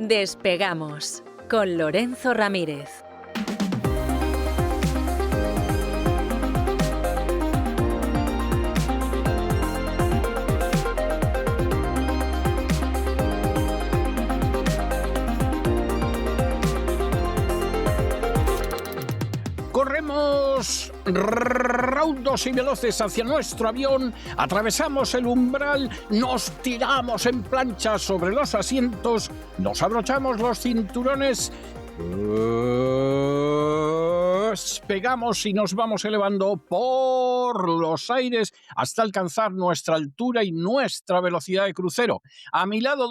Despegamos con Lorenzo Ramírez. Corremos raudos y veloces hacia nuestro avión, atravesamos el umbral, nos tiramos en plancha sobre los asientos, nos abrochamos los cinturones, despegamos y nos vamos elevando por los aires hasta alcanzar nuestra altura y nuestra velocidad de crucero. A mi lado,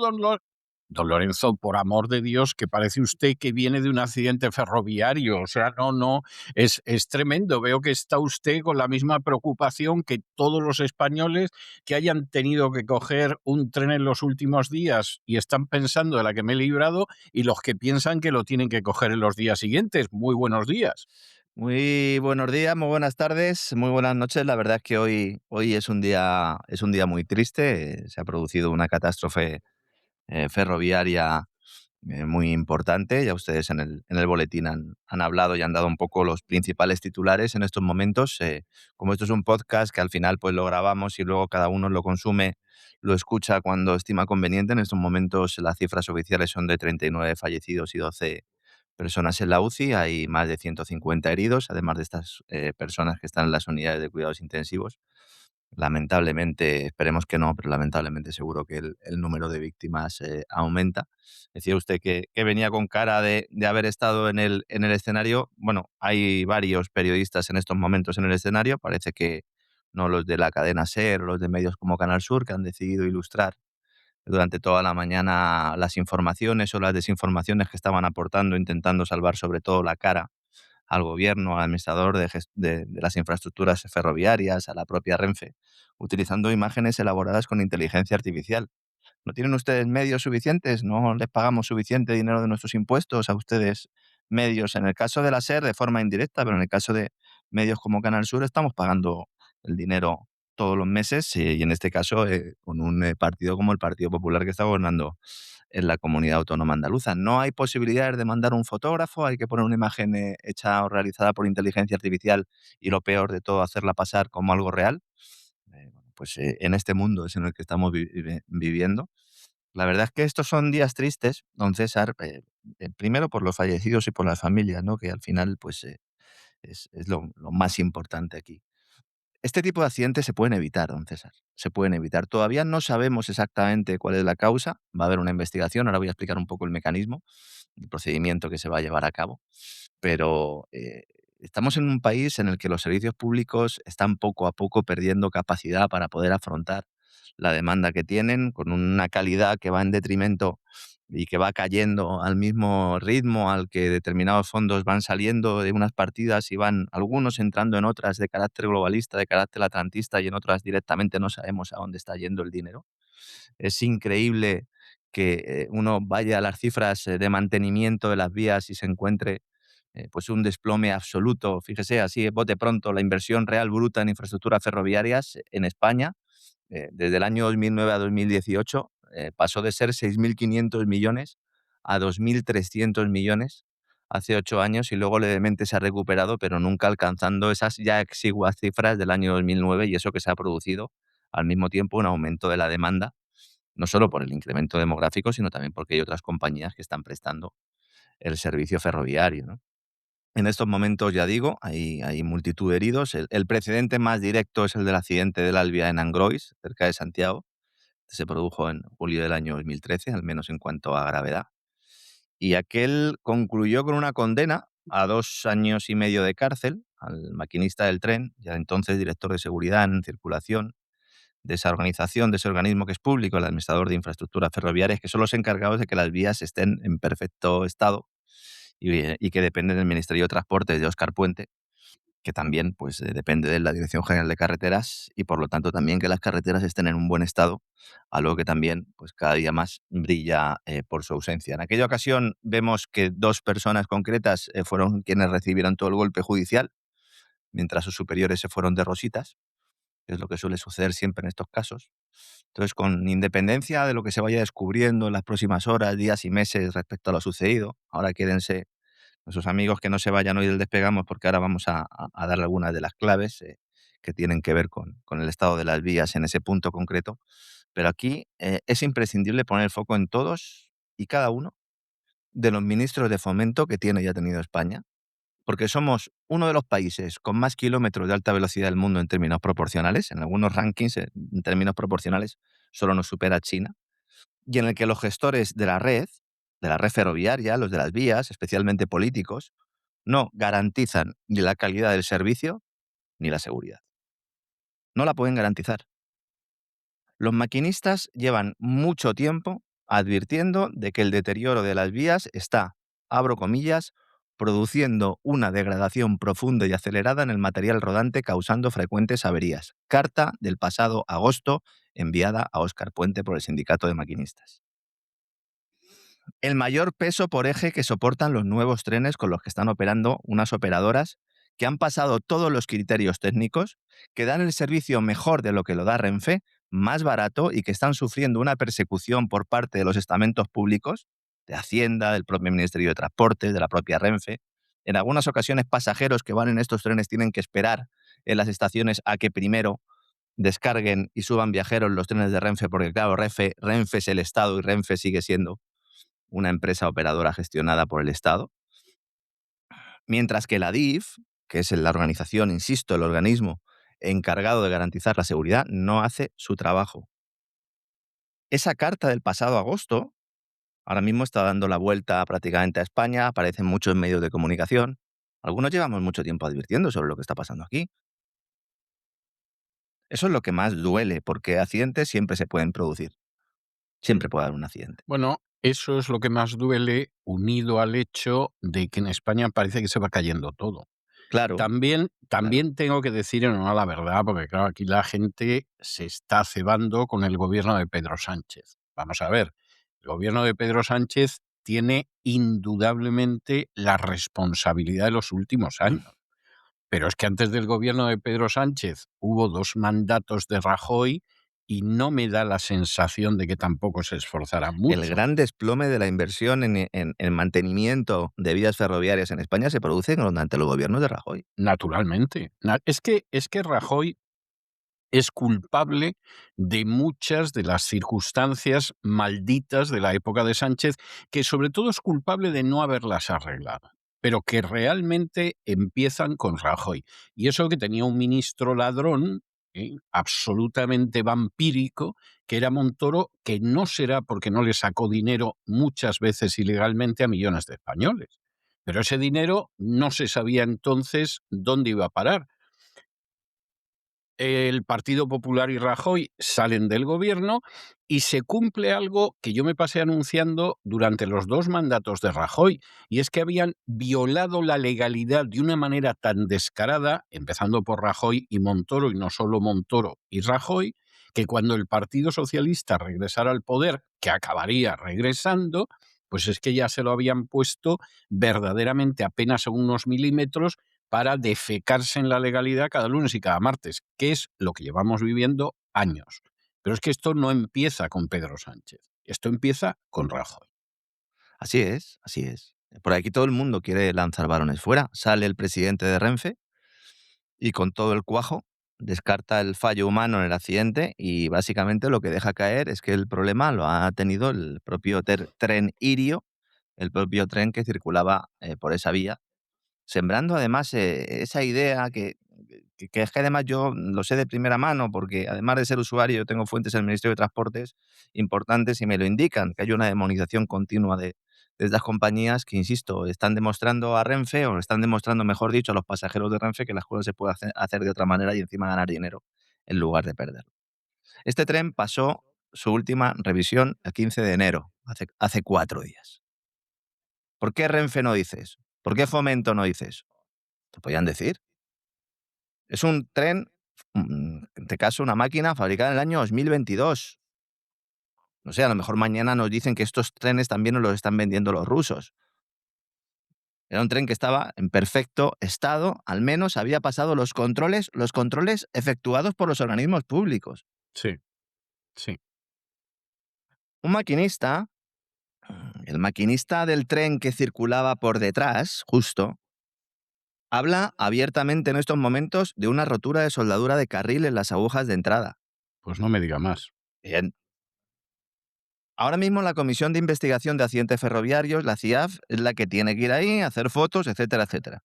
Don Lorenzo, por amor de Dios, que parece usted que viene de un accidente ferroviario. O sea, no, es tremendo. Veo que está usted con la misma preocupación que todos los españoles que hayan tenido que coger un tren en los últimos días y están pensando de la que me he librado, y los que piensan que lo tienen que coger en los días siguientes. Muy buenos días. Muy buenos días, muy buenas tardes, muy buenas noches. La verdad es que hoy es un día muy triste. Se ha producido una catástrofe ferroviaria muy importante. Ya ustedes en el boletín han hablado y han dado un poco los principales titulares en estos momentos. Como esto es un podcast que al final pues lo grabamos y luego cada uno lo consume, lo escucha cuando estima conveniente. En estos momentos las cifras oficiales son de 39 fallecidos y 12 personas en la UCI. Hay más de 150 heridos, además de estas personas que están en las unidades de cuidados intensivos. Lamentablemente, esperemos que no, pero lamentablemente seguro que el número de víctimas aumenta. Decía usted que venía con cara de haber estado en el escenario. Bueno, hay varios periodistas en estos momentos en el escenario. Parece que no los de la cadena SER, los de medios como Canal Sur, que han decidido ilustrar durante toda la mañana las informaciones o las desinformaciones que estaban aportando, intentando salvar sobre todo la cara al gobierno, al administrador de las infraestructuras ferroviarias, a la propia Renfe, utilizando imágenes elaboradas con inteligencia artificial. ¿No tienen ustedes medios suficientes? ¿No les pagamos suficiente dinero de nuestros impuestos a ustedes medios? En el caso de la SER, de forma indirecta, pero en el caso de medios como Canal Sur, estamos pagando el dinero todos los meses, y en este caso con un partido como el Partido Popular que está gobernando en la comunidad autónoma andaluza. No hay posibilidades de mandar un fotógrafo, hay que poner una imagen hecha o realizada por inteligencia artificial y, lo peor de todo, hacerla pasar como algo real. En este mundo es en el que estamos viviendo. La verdad es que estos son días tristes, don César, primero por los fallecidos y por las familias, ¿no? Que al final es lo más importante aquí. Este tipo de accidentes se pueden evitar, don César, se pueden evitar. Todavía no sabemos exactamente cuál es la causa, va a haber una investigación, ahora voy a explicar un poco el mecanismo, el procedimiento que se va a llevar a cabo, pero estamos en un país en el que los servicios públicos están poco a poco perdiendo capacidad para poder afrontar la demanda que tienen, con una calidad que va en detrimento y que va cayendo al mismo ritmo al que determinados fondos van saliendo de unas partidas y van algunos entrando en otras de carácter globalista, de carácter atlantista, y en otras directamente no sabemos a dónde está yendo el dinero. Es increíble que uno vaya a las cifras de mantenimiento de las vías y se encuentre pues un desplome absoluto. Fíjese, así bote pronto, la inversión real bruta en infraestructuras ferroviarias en España desde el año 2009 a 2018 pasó de ser 6.500 millones a 2.300 millones hace 8 años, y luego levemente se ha recuperado, pero nunca alcanzando esas ya exiguas cifras del año 2009, y eso que se ha producido al mismo tiempo un aumento de la demanda, no solo por el incremento demográfico, sino también porque hay otras compañías que están prestando el servicio ferroviario, ¿no? En estos momentos, ya digo, hay multitud de heridos. El precedente más directo es el del accidente del Alvia en Angrois, cerca de Santiago. Se produjo en julio del año 2013, al menos en cuanto a gravedad. Y aquel concluyó con una condena a 2 años y medio de cárcel al maquinista del tren, ya entonces director de seguridad en circulación de esa organización, de ese organismo que es público, el administrador de infraestructuras ferroviarias, que son los encargados de que las vías estén en perfecto estado y que dependen del Ministerio de Transportes de Óscar Puente, que también pues, depende de la Dirección General de Carreteras, y por lo tanto también que las carreteras estén en un buen estado, algo que también pues, cada día más brilla por su ausencia. En aquella ocasión vemos que 2 personas concretas fueron quienes recibieron todo el golpe judicial, mientras sus superiores se fueron de rositas. que es lo que suele suceder siempre en estos casos. Entonces, con independencia de lo que se vaya descubriendo en las próximas horas, días y meses respecto a lo sucedido, ahora quédense nuestros amigos que no se vayan hoy del Despegamos, porque ahora vamos a dar algunas de las claves que tienen que ver con el estado de las vías en ese punto concreto. Pero aquí es imprescindible poner el foco en todos y cada uno de los ministros de fomento que tiene y ha tenido España, porque somos uno de los países con más kilómetros de alta velocidad del mundo en términos proporcionales. En algunos rankings, en términos proporcionales, solo nos supera China, y en el que los gestores de la red ferroviaria, los de las vías, especialmente políticos, no garantizan ni la calidad del servicio ni la seguridad. No la pueden garantizar. Los maquinistas llevan mucho tiempo advirtiendo de que el deterioro de las vías está, abro comillas, produciendo una degradación profunda y acelerada en el material rodante, causando frecuentes averías. Carta del pasado agosto enviada a Óscar Puente por el Sindicato de Maquinistas. El mayor peso por eje que soportan los nuevos trenes con los que están operando unas operadoras que han pasado todos los criterios técnicos, que dan el servicio mejor de lo que lo da Renfe, más barato, y que están sufriendo una persecución por parte de los estamentos públicos, de Hacienda, del propio Ministerio de Transportes, de la propia Renfe. En algunas ocasiones, pasajeros que van en estos trenes tienen que esperar en las estaciones a que primero descarguen y suban viajeros los trenes de Renfe, porque claro, Renfe es el Estado y Renfe sigue siendo una empresa operadora gestionada por el Estado, mientras que la DIF, que es la organización, insisto, el organismo encargado de garantizar la seguridad, no hace su trabajo. Esa carta del pasado agosto ahora mismo está dando la vuelta prácticamente a España, aparece en muchos medios de comunicación. Algunos llevamos mucho tiempo advirtiendo sobre lo que está pasando aquí. Eso es lo que más duele, porque accidentes siempre se pueden producir. Siempre puede haber un accidente. Bueno, eso es lo que más duele, unido al hecho de que en España parece que se va cayendo todo. Claro, También, claro. también tengo que decir en honor a la verdad, porque claro, aquí la gente se está cebando con el gobierno de Pedro Sánchez. Vamos a ver, el gobierno de Pedro Sánchez tiene indudablemente la responsabilidad de los últimos años. Pero es que antes del gobierno de Pedro Sánchez hubo 2 mandatos de Rajoy y no me da la sensación de que tampoco se esforzara El mucho. gran desplome de la inversión en mantenimiento de vías ferroviarias en España se produce durante los gobiernos de Rajoy. Naturalmente. Es que Rajoy es culpable de muchas de las circunstancias malditas de la época de Sánchez, que sobre todo es culpable de no haberlas arreglado, pero que realmente empiezan con Rajoy. Y eso que tenía un ministro ladrón, absolutamente vampírico, que era Montoro, que no será porque no le sacó dinero muchas veces ilegalmente a millones de españoles. Pero ese dinero no se sabía entonces dónde iba a parar. El Partido Popular y Rajoy salen del gobierno y se cumple algo que yo me pasé anunciando durante los 2 mandatos de Rajoy, y es que habían violado la legalidad de una manera tan descarada, empezando por Rajoy y Montoro, y no solo Montoro y Rajoy, que cuando el Partido Socialista regresara al poder, que acabaría regresando, pues es que ya se lo habían puesto verdaderamente apenas a unos milímetros para defecarse en la legalidad cada lunes y cada martes, que es lo que llevamos viviendo años. Pero es que esto no empieza con Pedro Sánchez, esto empieza con Rajoy. Así es, así es. Por aquí todo el mundo quiere lanzar balones fuera. Sale el presidente de Renfe y con todo el cuajo descarta el fallo humano en el accidente, y básicamente lo que deja caer es que el problema lo ha tenido el propio tren Irio, el propio tren que circulaba por esa vía, sembrando además esa idea que es que además yo lo sé de primera mano, porque además de ser usuario, yo tengo fuentes en el Ministerio de Transportes importantes y me lo indican, que hay una demonización continua de estas compañías que, insisto, están demostrando a Renfe, o están demostrando, mejor dicho, a los pasajeros de Renfe, que las cosas se pueden hacer de otra manera y encima ganar dinero en lugar de perderlo. Este tren pasó su última revisión el 15 de enero, hace 4 días. ¿Por qué Renfe no dice eso? ¿Por qué Fomento no dice eso? Te podían decir. Es un tren, en este caso una máquina fabricada en el año 2022. No sé, a lo mejor mañana nos dicen que estos trenes también nos los están vendiendo los rusos. Era un tren que estaba en perfecto estado, al menos había pasado los controles efectuados por los organismos públicos. Sí, sí. Un maquinista, el maquinista del tren que circulaba por detrás, justo, habla abiertamente en estos momentos de una rotura de soldadura de carril en las agujas de entrada. Pues no me diga más. Bien. Ahora mismo la Comisión de Investigación de Accidentes Ferroviarios, la CIAF, es la que tiene que ir ahí, hacer fotos, etcétera, etcétera.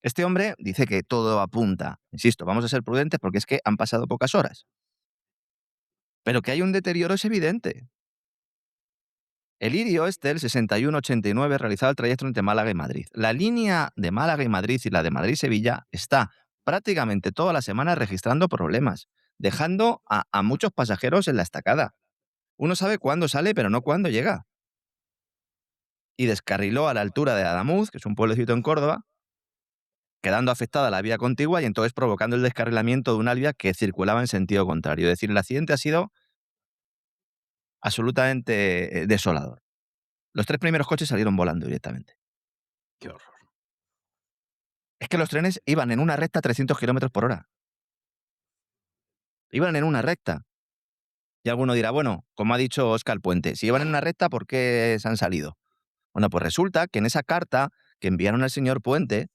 Este hombre dice que todo apunta, insisto, vamos a ser prudentes porque es que han pasado pocas horas, pero que hay un deterioro es evidente. El Irio este, el 6189, realizaba el trayecto entre Málaga y Madrid. La línea de Málaga y Madrid y la de Madrid-Sevilla está prácticamente toda la semana registrando problemas, dejando a muchos pasajeros en la estacada. Uno sabe cuándo sale, pero no cuándo llega. Y descarriló a la altura de Adamuz, que es un pueblecito en Córdoba, quedando afectada la vía contigua y entonces provocando el descarrilamiento de una vía que circulaba en sentido contrario. Es decir, el accidente ha sido absolutamente desolador. Los 3 primeros coches salieron volando directamente. Qué horror. Es que los trenes iban en una recta a 300 kilómetros por hora. Iban en una recta. Y alguno dirá, bueno, como ha dicho Óscar Puente, si iban en una recta, ¿por qué se han salido? Bueno, pues resulta que en esa carta que enviaron al señor Puente,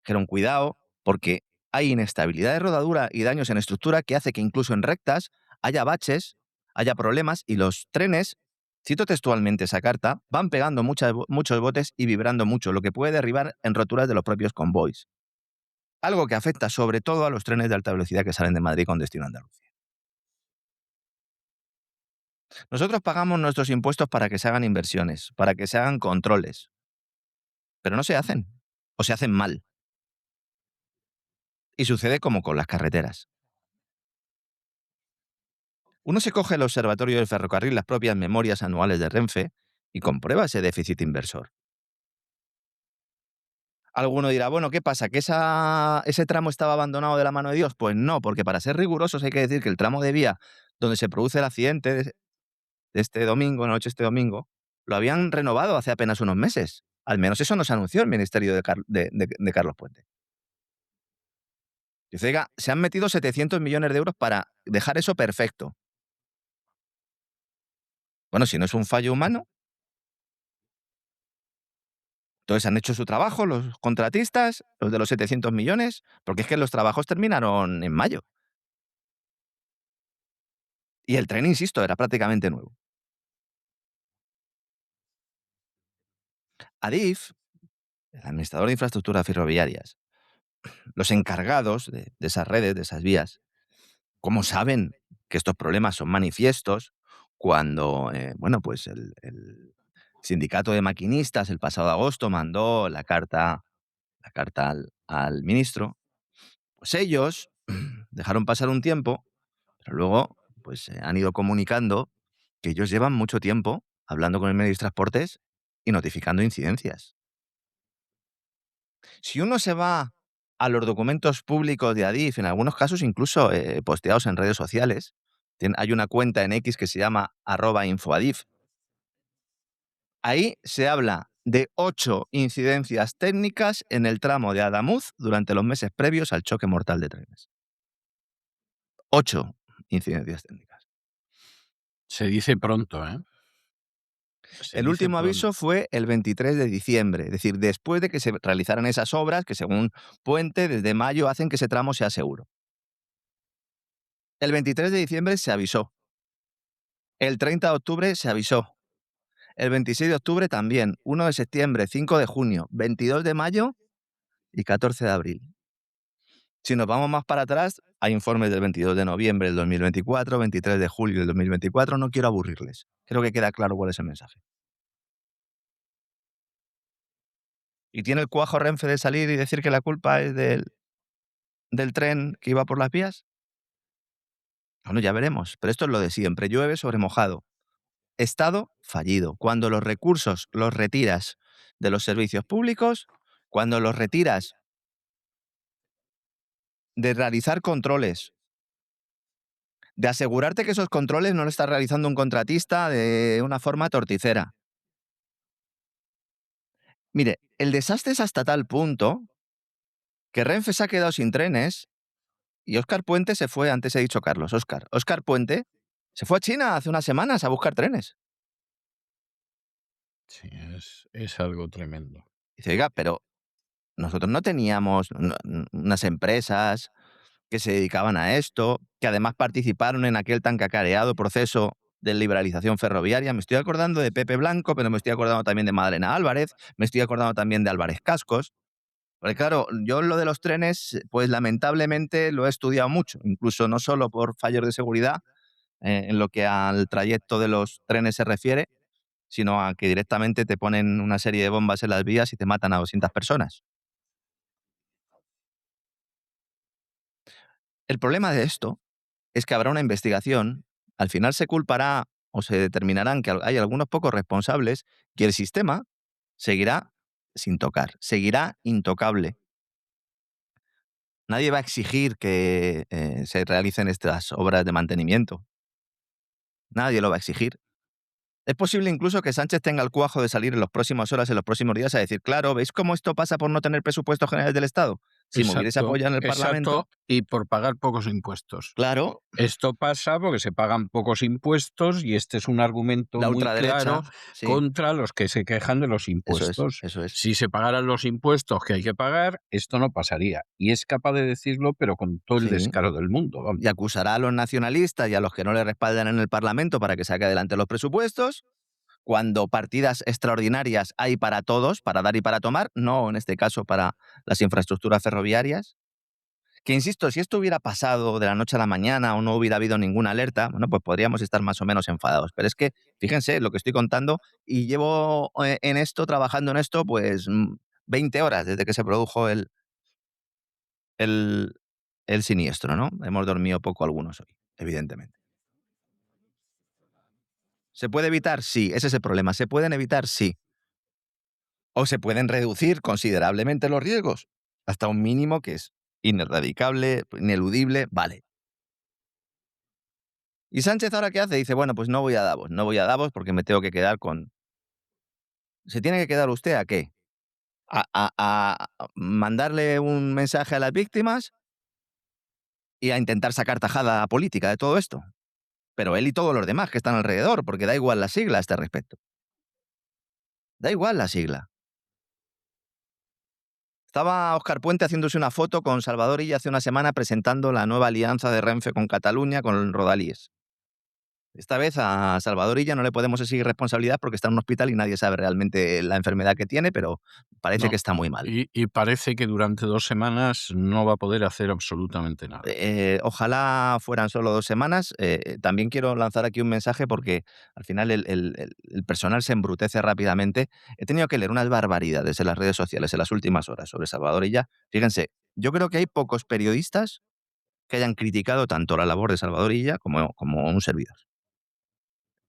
dijeron, cuidado, porque hay inestabilidad de rodadura y daños en estructura que hace que incluso en rectas haya baches, haya problemas y los trenes, cito textualmente esa carta, van pegando muchos botes y vibrando mucho, lo que puede derribar en roturas de los propios convoys. Algo que afecta sobre todo a los trenes de alta velocidad que salen de Madrid con destino a Andalucía. Nosotros pagamos nuestros impuestos para que se hagan inversiones, para que se hagan controles, pero no se hacen, o se hacen mal. Y sucede como con las carreteras. Uno se coge el observatorio del ferrocarril, las propias memorias anuales de Renfe, y comprueba ese déficit inversor. Alguno dirá, bueno, ¿qué pasa? ¿Que ese tramo estaba abandonado de la mano de Dios? Pues no, porque para ser rigurosos hay que decir que el tramo de vía donde se produce el accidente de este domingo, noche este domingo, lo habían renovado hace apenas unos meses. Al menos eso nos anunció el ministerio de Carlos Puente. Dice, oiga, se han metido 700 millones de euros para dejar eso perfecto. Bueno, si no es un fallo humano, entonces han hecho su trabajo los contratistas, los de los 700 millones, porque es que los trabajos terminaron en mayo. Y el tren, insisto, era prácticamente nuevo. Adif, el administrador de infraestructuras ferroviarias, los encargados de esas redes, de esas vías, ¿cómo saben que estos problemas son manifiestos cuando, bueno, pues el sindicato de maquinistas el pasado agosto mandó la carta al ministro? Pues ellos dejaron pasar un tiempo, pero luego pues han ido comunicando que ellos llevan mucho tiempo hablando con el Ministerio de Transportes y notificando incidencias. Si uno se va a los documentos públicos de Adif, en algunos casos incluso posteados en redes sociales, hay una cuenta en X que se llama @infoadif. Ahí se habla de 8 incidencias técnicas en el tramo de Adamuz durante los meses previos al choque mortal de trenes. 8 incidencias técnicas. Se dice pronto, ¿eh? Se El dice último pronto. aviso fue el 23 de diciembre, es decir, después de que se realizaran esas obras que según Puente desde mayo hacen que ese tramo sea seguro. El 23 de diciembre se avisó. El 30 de octubre se avisó. El 26 de octubre también. 1 de septiembre, 5 de junio, 22 de mayo y 14 de abril. Si nos vamos más para atrás, hay informes del 22 de noviembre del 2024, 23 de julio del 2024. No quiero aburrirles. Creo que queda claro cuál es el mensaje. ¿Y tiene el cuajo Renfe de salir y decir que la culpa es del tren que iba por las vías? Bueno, ya veremos. Pero esto es lo de siempre. Llueve sobre mojado. Estado fallido. Cuando los recursos los retiras de los servicios públicos, cuando los retiras de realizar controles, de asegurarte que esos controles no lo está realizando un contratista de una forma torticera. Mire, el desastre es hasta tal punto que Renfe se ha quedado sin trenes y Óscar Puente se fue, antes he dicho Carlos, Óscar Puente se fue a China hace unas semanas a buscar trenes. Sí, es algo tremendo. Dice, oiga, pero nosotros no teníamos unas empresas que se dedicaban a esto, que además participaron en aquel tan cacareado proceso de liberalización ferroviaria. Me estoy acordando de Pepe Blanco, pero me estoy acordando también de Madalena Álvarez, me estoy acordando también de Álvarez Cascos. Porque claro, yo lo de los trenes, pues lamentablemente lo he estudiado mucho, incluso no solo por fallos de seguridad, en lo que al trayecto de los trenes se refiere, sino a que directamente te ponen una serie de bombas en las vías y te matan a 200 personas. El problema de esto es que habrá una investigación, al final se culpará o se determinarán que hay algunos pocos responsables y el sistema seguirá sin tocar, seguirá intocable. Nadie va a exigir que se realicen estas obras de mantenimiento. Nadie lo va a exigir. Es posible incluso que Sánchez tenga el cuajo de salir en las próximas horas, en los próximos días, a decir, claro, ¿veis cómo esto pasa por no tener presupuestos generales del Estado? Si me hubiese Exacto, apoyado en el Parlamento, exacto, y por pagar pocos impuestos. claro, Esto pasa porque se pagan pocos impuestos y este es un argumento la muy claro ultraderecha, sí, contra los que se quejan de los eso es, impuestos. eso es. Si se pagaran los impuestos que hay que pagar, esto no pasaría. Y es capaz de decirlo, pero con todo el Sí. descaro del mundo. Vamos. Y acusará a los nacionalistas y a los que no le respaldan en el Parlamento para que saque adelante los presupuestos, cuando partidas extraordinarias hay para todos, para dar y para tomar, no en este caso para las infraestructuras ferroviarias. Que insisto, si esto hubiera pasado de la noche a la mañana o no hubiera habido ninguna alerta, bueno, pues podríamos estar más o menos enfadados. Pero es que, fíjense lo que estoy contando, y llevo en esto, trabajando en esto, pues 20 horas desde que se produjo el, el siniestro, ¿no? Hemos dormido poco algunos hoy, evidentemente. ¿Se puede evitar? Sí, ese es el problema. ¿Se pueden evitar? Sí. O se pueden reducir considerablemente los riesgos hasta un mínimo que es ineradicable, ineludible, vale. ¿Y Sánchez ahora qué hace? Dice, bueno, pues no voy a Davos, no voy a Davos porque me tengo que quedar con... ¿Se tiene que quedar usted a qué? ¿A mandarle un mensaje a las víctimas y a intentar sacar tajada política de todo esto? Pero él y todos los demás que están alrededor, porque da igual la sigla a este respecto. Da igual la sigla. Estaba Óscar Puente haciéndose una foto con Salvador Illa hace una semana presentando la nueva alianza de Renfe con Cataluña, con Rodalíes. Esta vez a Salvador Illa no le podemos exigir responsabilidad porque está en un hospital y nadie sabe realmente la enfermedad que tiene, pero parece No. que está muy mal. Y parece que durante 2 semanas no va a poder hacer absolutamente nada. Ojalá fueran solo 2 semanas. También quiero lanzar aquí un mensaje porque al final el personal se embrutece rápidamente. He tenido que leer unas barbaridades en las redes sociales en las últimas horas sobre Salvador Illa. Fíjense, yo creo que hay pocos periodistas que hayan criticado tanto la labor de Salvador Illa como un servidor.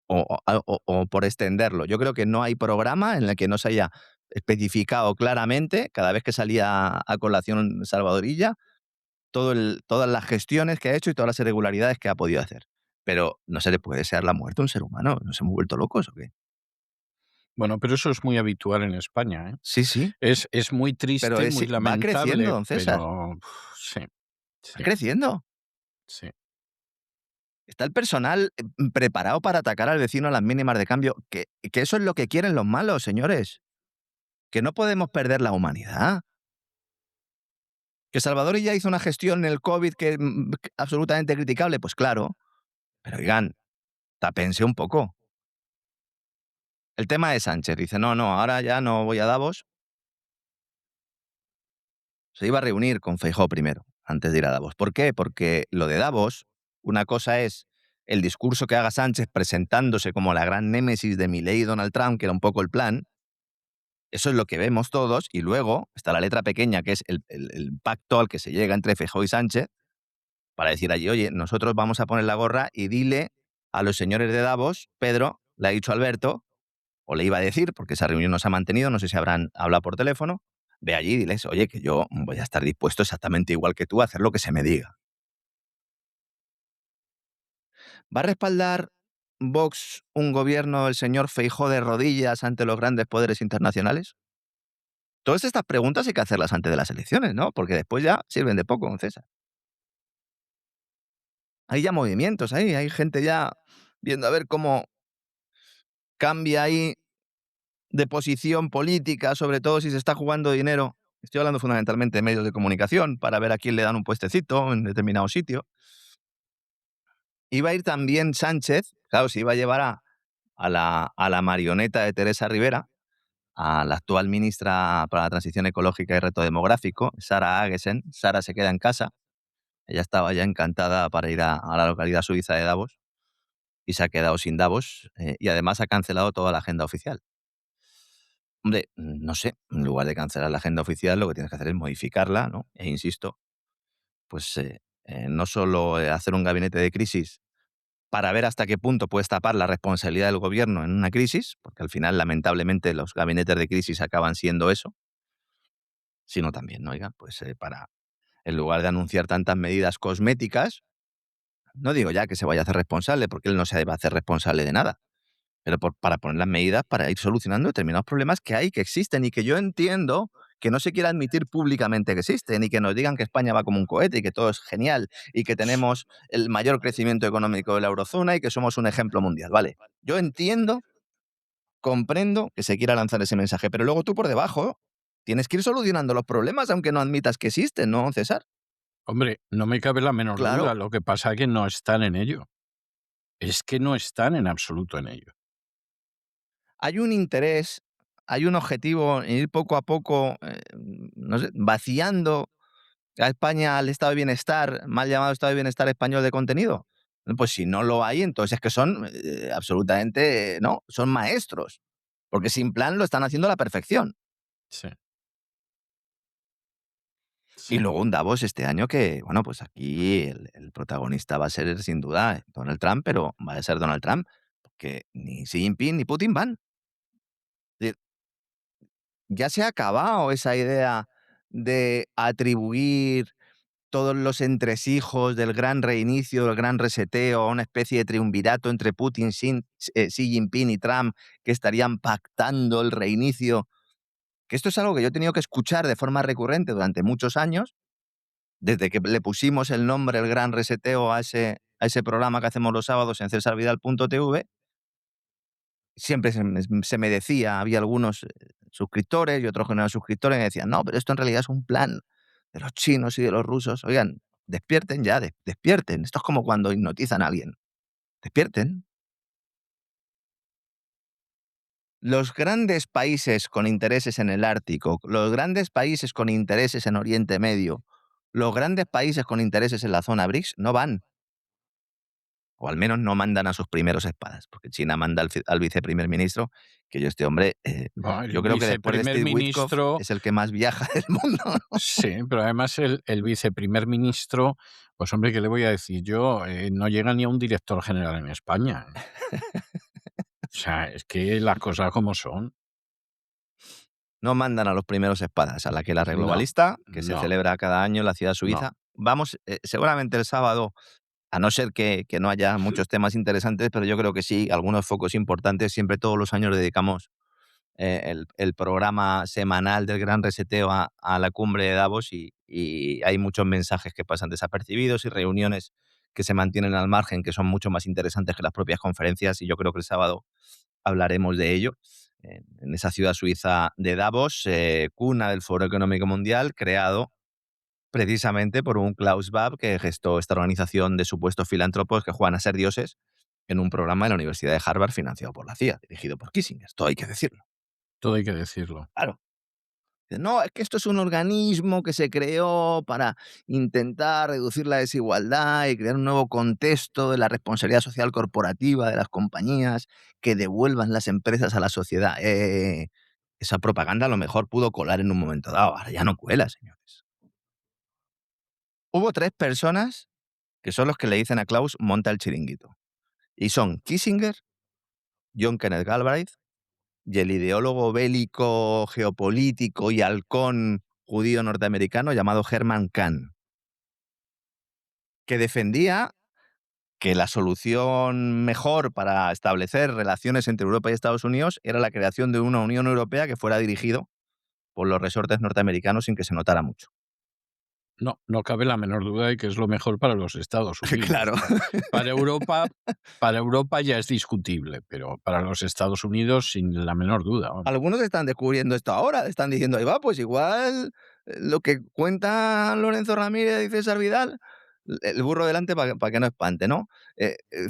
O por extenderlo. Yo creo que no hay programa en el que no se haya especificado claramente, cada vez que salía a colación Salvador Illa, todas las gestiones que ha hecho y todas las irregularidades que ha podido hacer. Pero no se le puede desear la muerte a un ser humano. ¿Nos hemos vuelto locos o qué? Bueno, pero eso es muy habitual en España, ¿eh? Sí, sí, Es muy pero triste y muy va creciendo, lamentable, don César. pero sí, Va sí, creciendo. sí. Está el personal preparado para atacar al vecino a las mínimas de cambio. Que eso es lo que quieren los malos, señores. Que no podemos perder la humanidad. ¿Que Salvador ya hizo una gestión en el COVID que absolutamente criticable? Pues claro. Pero oigan, tápense un poco. El tema de Sánchez. Dice, no, no, ahora ya no voy a Davos. Se iba a reunir con Feijóo primero, antes de ir a Davos. ¿Por qué? Porque lo de Davos, una cosa es el discurso que haga Sánchez presentándose como la gran némesis de Milei y Donald Trump, que era un poco el plan. Eso es lo que vemos todos. Y luego está la letra pequeña, que es el pacto al que se llega entre Feijóo y Sánchez, para decir allí, oye, nosotros vamos a poner la gorra y dile a los señores de Davos, Pedro, le ha dicho Alberto, o le iba a decir, porque esa reunión no se ha mantenido, no sé si habrán hablado por teléfono, ve allí y diles, oye, que yo voy a estar dispuesto exactamente igual que tú a hacer lo que se me diga. ¿Va a respaldar Vox un gobierno del señor Feijóo de rodillas ante los grandes poderes internacionales? Todas estas preguntas hay que hacerlas antes de las elecciones, ¿no? Porque después ya sirven de poco, don César. Hay ya movimientos ahí, hay gente ya viendo a ver cómo cambia ahí de posición política, sobre todo si se está jugando dinero. Estoy hablando fundamentalmente de medios de comunicación, para ver a quién le dan un puestecito en determinado sitio. Iba a ir también Sánchez, claro, se iba a llevar a la marioneta de Teresa Rivera, a la actual ministra para la Transición Ecológica y Reto Demográfico, Sara Agesen. Sara se queda en casa. Ella estaba ya encantada para ir a la localidad suiza de Davos y se ha quedado sin Davos, y además ha cancelado toda la agenda oficial. Hombre, no sé, en lugar de cancelar la agenda oficial, lo que tienes que hacer es modificarla, ¿no? E insisto, pues no solo hacer un gabinete de crisis para ver hasta qué punto puedes tapar la responsabilidad del gobierno en una crisis, porque al final, lamentablemente, los gabinetes de crisis acaban siendo eso, sino también, ¿no? Oiga, pues para, en lugar de anunciar tantas medidas cosméticas, no digo ya que se vaya a hacer responsable, porque él no se va a hacer responsable de nada, pero para poner las medidas para ir solucionando determinados problemas que hay, que existen y que yo entiendo que no se quiera admitir públicamente que existen y que nos digan que España va como un cohete y que todo es genial y que tenemos el mayor crecimiento económico de la eurozona y que somos un ejemplo mundial. Vale, yo entiendo, comprendo que se quiera lanzar ese mensaje, pero luego tú por debajo tienes que ir solucionando los problemas aunque no admitas que existen, ¿no, César? Hombre, no me cabe la menor duda, Claro. lo que pasa es que no están en ello. Es que no están en absoluto en ello. Hay un interés, hay un objetivo en ir poco a poco, no sé, vaciando a España al estado de bienestar, mal llamado estado de bienestar español de contenido. Pues si no lo hay, entonces es que son absolutamente, no, son maestros. Porque sin plan lo están haciendo a la perfección. Sí, Y sí. luego un Davos este año que, bueno, pues aquí el protagonista va a ser sin duda Donald Trump, pero va a ser Donald Trump, porque ni Xi Jinping ni Putin van. Es decir, ya se ha acabado esa idea de atribuir todos los entresijos del gran reinicio, del gran reseteo, a una especie de triunvirato entre Putin, Xi Jinping y Trump, que estarían pactando el reinicio. Que esto es algo que yo he tenido que escuchar de forma recurrente durante muchos años, desde que le pusimos el nombre El Gran Reseteo a ese programa que hacemos los sábados en cesarvidal.tv. Siempre se me decía, había algunos suscriptores y otros que no eran suscriptores, y me decían, no, pero esto en realidad es un plan de los chinos y de los rusos. Oigan, despierten ya, despierten. Esto es como cuando hipnotizan a alguien. Despierten. Los grandes países con intereses en el Ártico, los grandes países con intereses en Oriente Medio, los grandes países con intereses en la zona BRICS no van, o al menos no mandan a sus primeros espadas, porque China manda al viceprimer ministro, que yo este hombre, Bueno, el yo creo que después de viceprimer Steve Witkoff ministro, es el que más viaja del mundo, ¿no? sí, pero además el viceprimer ministro, pues hombre, ¿qué le voy a decir yo? No llega ni a un director general en España. O sea, es que las cosas como son. No mandan a los primeros espadas a la que la No, globalista, que se no, celebra cada año en la ciudad no. suiza. Vamos, seguramente el sábado, a no ser que no haya muchos temas interesantes, pero yo creo que sí, algunos focos importantes. Siempre todos los años dedicamos el programa semanal del Gran Reseteo a la cumbre de Davos y hay muchos mensajes que pasan desapercibidos y reuniones que se mantienen al margen, que son mucho más interesantes que las propias conferencias, y yo creo que el sábado hablaremos de ello. En esa ciudad suiza de Davos, cuna del Foro Económico Mundial, creado precisamente por un Klaus Schwab que gestó esta organización de supuestos filántropos que juegan a ser dioses en un programa de la Universidad de Harvard financiado por la CIA, dirigido por Kissinger. Esto hay que decirlo. Todo hay que decirlo. Claro. No, es que esto es un organismo que se creó para intentar reducir la desigualdad y crear un nuevo contexto de la responsabilidad social corporativa de las compañías que devuelvan las empresas a la sociedad. Esa propaganda a lo mejor pudo colar en un momento dado, ahora ya no cuela, señores. Hubo 3 personas que son los que le dicen a Klaus: "Monta el chiringuito", y son Kissinger, John Kenneth Galbraith y el ideólogo bélico, geopolítico y halcón judío norteamericano llamado Herman Kahn, que defendía que la solución mejor para establecer relaciones entre Europa y Estados Unidos era la creación de una Unión Europea que fuera dirigido por los resortes norteamericanos sin que se notara mucho. No, no cabe la menor duda de que es lo mejor para los Estados Unidos. Claro. Para Europa, para Europa ya es discutible, pero para los Estados Unidos sin la menor duda, vamos. Algunos están descubriendo esto ahora, están diciendo, ahí va, pues igual lo que cuenta Lorenzo Ramírez y César Vidal, el burro delante para que no espante, ¿no?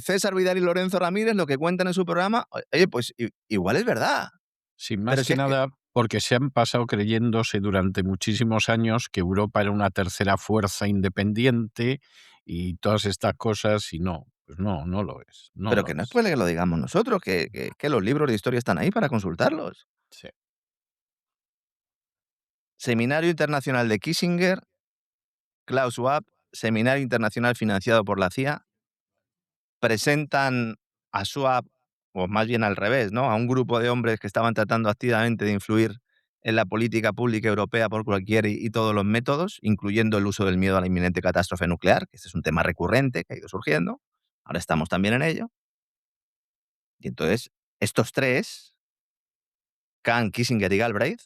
César Vidal y Lorenzo Ramírez lo que cuentan en su programa, oye, pues igual es verdad. Sin Pero más si que es que, nada, porque se han pasado creyéndose durante muchísimos años que Europa era una tercera fuerza independiente y todas estas cosas, y no, pues no, no lo es, no pero lo que no es es. pues que lo digamos nosotros, que los libros de historia están ahí para consultarlos. Sí. Seminario Internacional de Kissinger, Klaus Schwab, Seminario Internacional financiado por la CIA, presentan a Schwab, o más bien al revés, ¿no? A un grupo de hombres que estaban tratando activamente de influir en la política pública europea por cualquier y todos los métodos, incluyendo el uso del miedo a la inminente catástrofe nuclear, que este es un tema recurrente que ha ido surgiendo. Ahora estamos también en ello. Y entonces, estos tres, Kahn, Kissinger y Galbraith,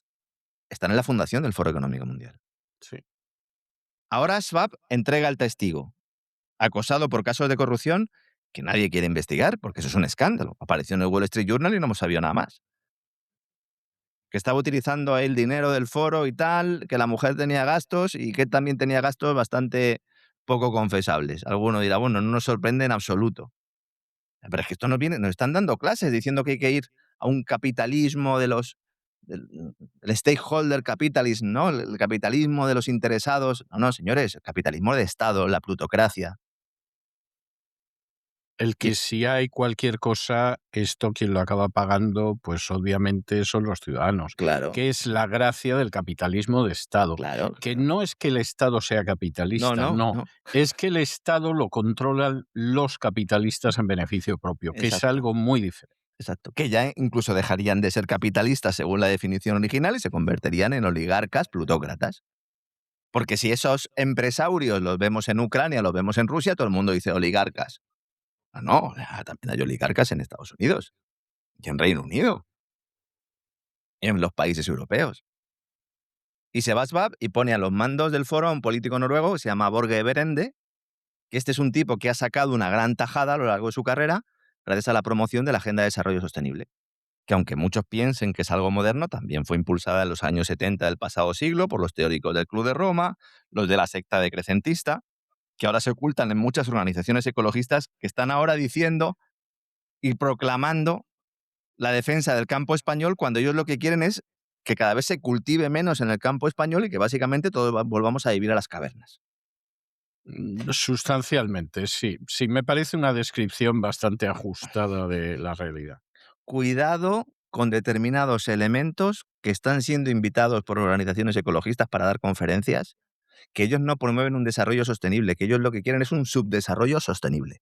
están en la fundación del Foro Económico Mundial. Sí. Ahora Schwab entrega el testigo, acosado por casos de corrupción que nadie quiere investigar, porque eso es un escándalo. Apareció en el Wall Street Journal y no hemos sabido nada más. Que estaba utilizando el dinero del foro y tal, que la mujer tenía gastos y que también tenía gastos bastante poco confesables. Alguno dirá, bueno, no nos sorprende en absoluto. Pero es que esto nos están dando clases diciendo que hay que ir a un capitalismo del stakeholder capitalism, ¿no? El capitalismo de los interesados. No, no, señores, el capitalismo de Estado, la plutocracia. El Y que si hay cualquier cosa, esto quien lo acaba pagando, pues obviamente son los ciudadanos, claro, que es la gracia del capitalismo de Estado, claro, que claro. no es que el Estado sea No, capitalista, no, no, no. es que el Estado lo controlan los capitalistas en beneficio propio, que es Exacto. algo muy diferente. Exacto, que ya incluso dejarían de ser capitalistas según la definición original y se convertirían en oligarcas plutócratas. Porque si esos empresarios los vemos en Ucrania, los vemos en Rusia, todo el mundo dice oligarcas. Ah, no, también hay oligarcas en Estados Unidos y en Reino Unido y en los países europeos. Y se va Schwab y pone a los mandos del foro a un político noruego que se llama Borge Brende, que este es un tipo que ha sacado una gran tajada a lo largo de su carrera gracias a la promoción de la Agenda de Desarrollo Sostenible, que aunque muchos piensen que es algo moderno, también fue impulsada en los años 70 del pasado siglo por los teóricos del Club de Roma, los de la secta decrecentista, que ahora se ocultan en muchas organizaciones ecologistas que están ahora diciendo y proclamando la defensa del campo español cuando ellos lo que quieren es que cada vez se cultive menos en el campo español y que básicamente todos volvamos a vivir a las cavernas. Sustancialmente, sí, sí, me parece una descripción bastante ajustada de la realidad. Cuidado con determinados elementos que están siendo invitados por organizaciones ecologistas para dar conferencias, que ellos no promueven un desarrollo sostenible, que ellos lo que quieren es un subdesarrollo sostenible.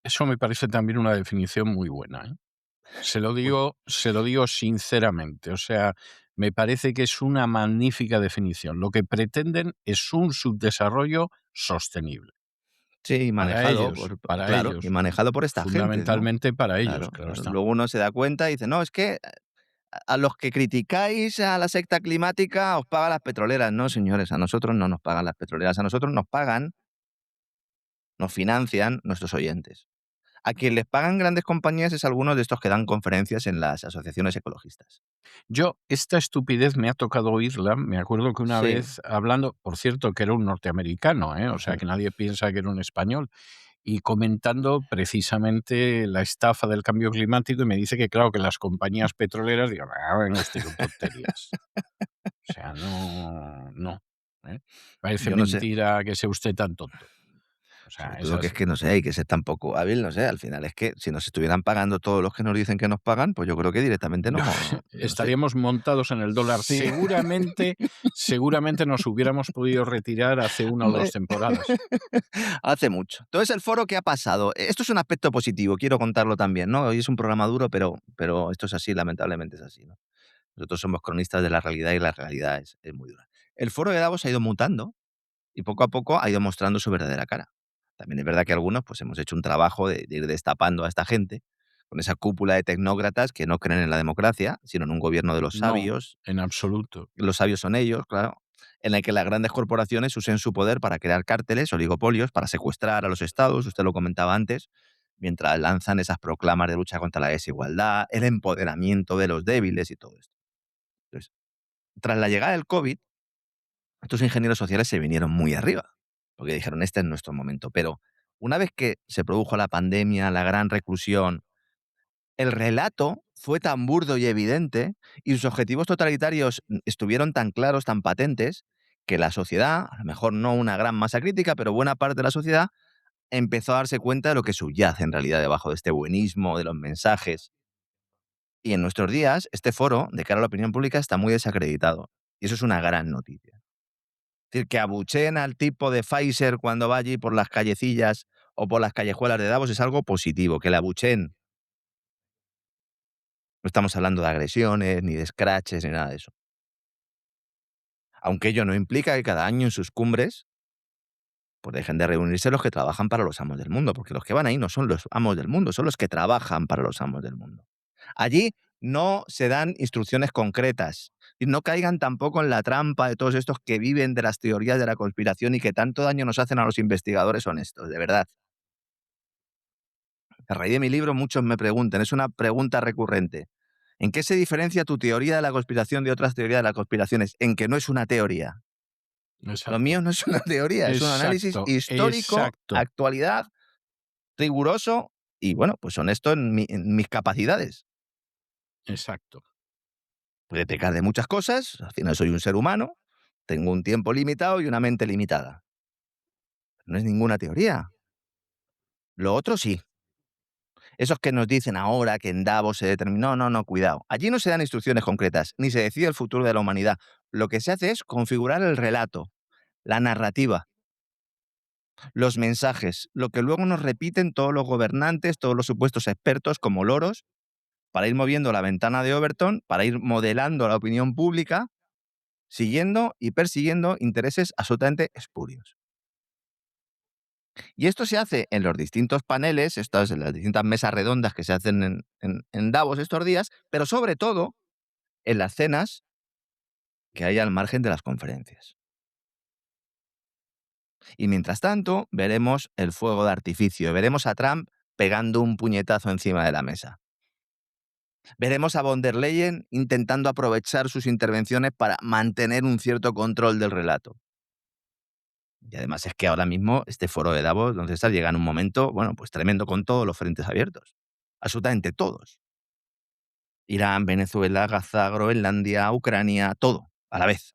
Eso me parece también una definición muy buena, ¿eh? Pues Se lo digo sinceramente, o sea, me parece que es una magnífica definición. Lo que pretenden es un subdesarrollo sostenible. sí, Para claro, y ellos, manejado por esta gente, ¿no? fundamentalmente para ellos, Claro, claro claro. está. Luego uno se da cuenta y dice, no, es que a los que criticáis a la secta climática os pagan las petroleras. No, señores, a nosotros no nos pagan las petroleras, a nosotros nos pagan, nos financian nuestros oyentes. A quien les pagan grandes compañías es algunos de estos que dan conferencias en las asociaciones ecologistas. Yo, esta estupidez me ha tocado oírla, me acuerdo que una Sí. vez hablando, por cierto, que era un norteamericano, ¿eh? O sea, Ujú. que nadie piensa que era un español, y comentando precisamente la estafa del cambio climático, y me dice que, claro, que las compañías petroleras, digo: "Ah, venga usted con tonterías". O sea, no, no, ¿eh? Parece Yo no sé. mentira que sea usted tan tonto. O sea, Sobre es todo que es así. que no sé, hay que ser tan poco hábil, no sé, al final es que si nos estuvieran pagando todos los que nos dicen que nos pagan, pues yo creo que directamente no sé. Estaríamos montados en el dólar. Sí. Seguramente nos hubiéramos podido retirar hace 1 o 2 Hombre, temporadas. hace mucho. Entonces, el foro, ¿qué ha pasado? Esto es un aspecto positivo, quiero contarlo también, ¿no? Hoy es un programa duro, pero esto es así, lamentablemente es así, ¿no? Nosotros somos cronistas de la realidad y la realidad es muy dura. El foro de Davos ha ido mutando y poco a poco ha ido mostrando su verdadera cara. También es verdad que algunos pues hemos hecho un trabajo de ir destapando a esta gente, con esa cúpula de tecnócratas que no creen en la democracia, sino en un gobierno de los No, sabios. en absoluto. Los sabios son ellos, claro, en el que las grandes corporaciones usen su poder para crear cárteles, oligopolios, para secuestrar a los estados, usted lo comentaba antes, mientras lanzan esas proclamas de lucha contra la desigualdad, el empoderamiento de los débiles y todo esto. Entonces, tras la llegada del COVID, estos ingenieros sociales se vinieron muy arriba, porque dijeron, este es nuestro momento. Pero una vez que se produjo la pandemia, la gran reclusión, el relato fue tan burdo y evidente y sus objetivos totalitarios estuvieron tan claros, tan patentes, que la sociedad, a lo mejor no una gran masa crítica, pero buena parte de la sociedad, empezó a darse cuenta de lo que subyace en realidad debajo de este buenismo, de los mensajes. Y en nuestros días, este foro, de cara a la opinión pública, está muy desacreditado. Y eso es una gran noticia. Es decir, que abucheen al tipo de Pfizer cuando va allí por las callecillas o por las callejuelas de Davos es algo positivo, que le abucheen. No estamos hablando de agresiones, ni de scratches, ni nada de eso. Aunque ello no implica que cada año en sus cumbres pues dejen de reunirse los que trabajan para los amos del mundo, porque los que van ahí no son los amos del mundo, son los que trabajan para los amos del mundo. Allí no se dan instrucciones concretas y no caigan tampoco en la trampa de todos estos que viven de las teorías de la conspiración y que tanto daño nos hacen a los investigadores honestos, de verdad. A raíz de mi libro muchos me preguntan, es una pregunta recurrente. ¿En qué se diferencia tu teoría de la conspiración de otras teorías de las conspiraciones? En que no es una teoría. Lo Exacto. mío no es una teoría, es un análisis Exacto. histórico, Exacto. actualidad, riguroso y, bueno, pues honesto en mis capacidades. Exacto. Puede pecar de muchas cosas, al final soy un ser humano, tengo un tiempo limitado y una mente limitada. No es ninguna teoría. Lo otro sí. Esos que nos dicen ahora que en Davos se determinó, no, no, cuidado. Allí no se dan instrucciones concretas, ni se decide el futuro de la humanidad. Lo que se hace es configurar el relato, la narrativa, los mensajes, lo que luego nos repiten todos los gobernantes, todos los supuestos expertos como loros, para ir moviendo la ventana de Overton, para ir modelando la opinión pública, siguiendo y persiguiendo intereses absolutamente espurios. Y esto se hace en los distintos paneles, estas, en las distintas mesas redondas que se hacen en Davos estos días, pero sobre todo en las cenas que hay al margen de las conferencias. Y mientras tanto, veremos el fuego de artificio, veremos a Trump pegando un puñetazo encima de la mesa. Veremos a von der Leyen intentando aprovechar sus intervenciones para mantener un cierto control del relato. Y además es que ahora mismo este foro de Davos, don César, llega en un momento, bueno, pues tremendo con todos los frentes abiertos. Absolutamente todos. Irán, Venezuela, Gaza, Groenlandia, Ucrania, todo, a la vez.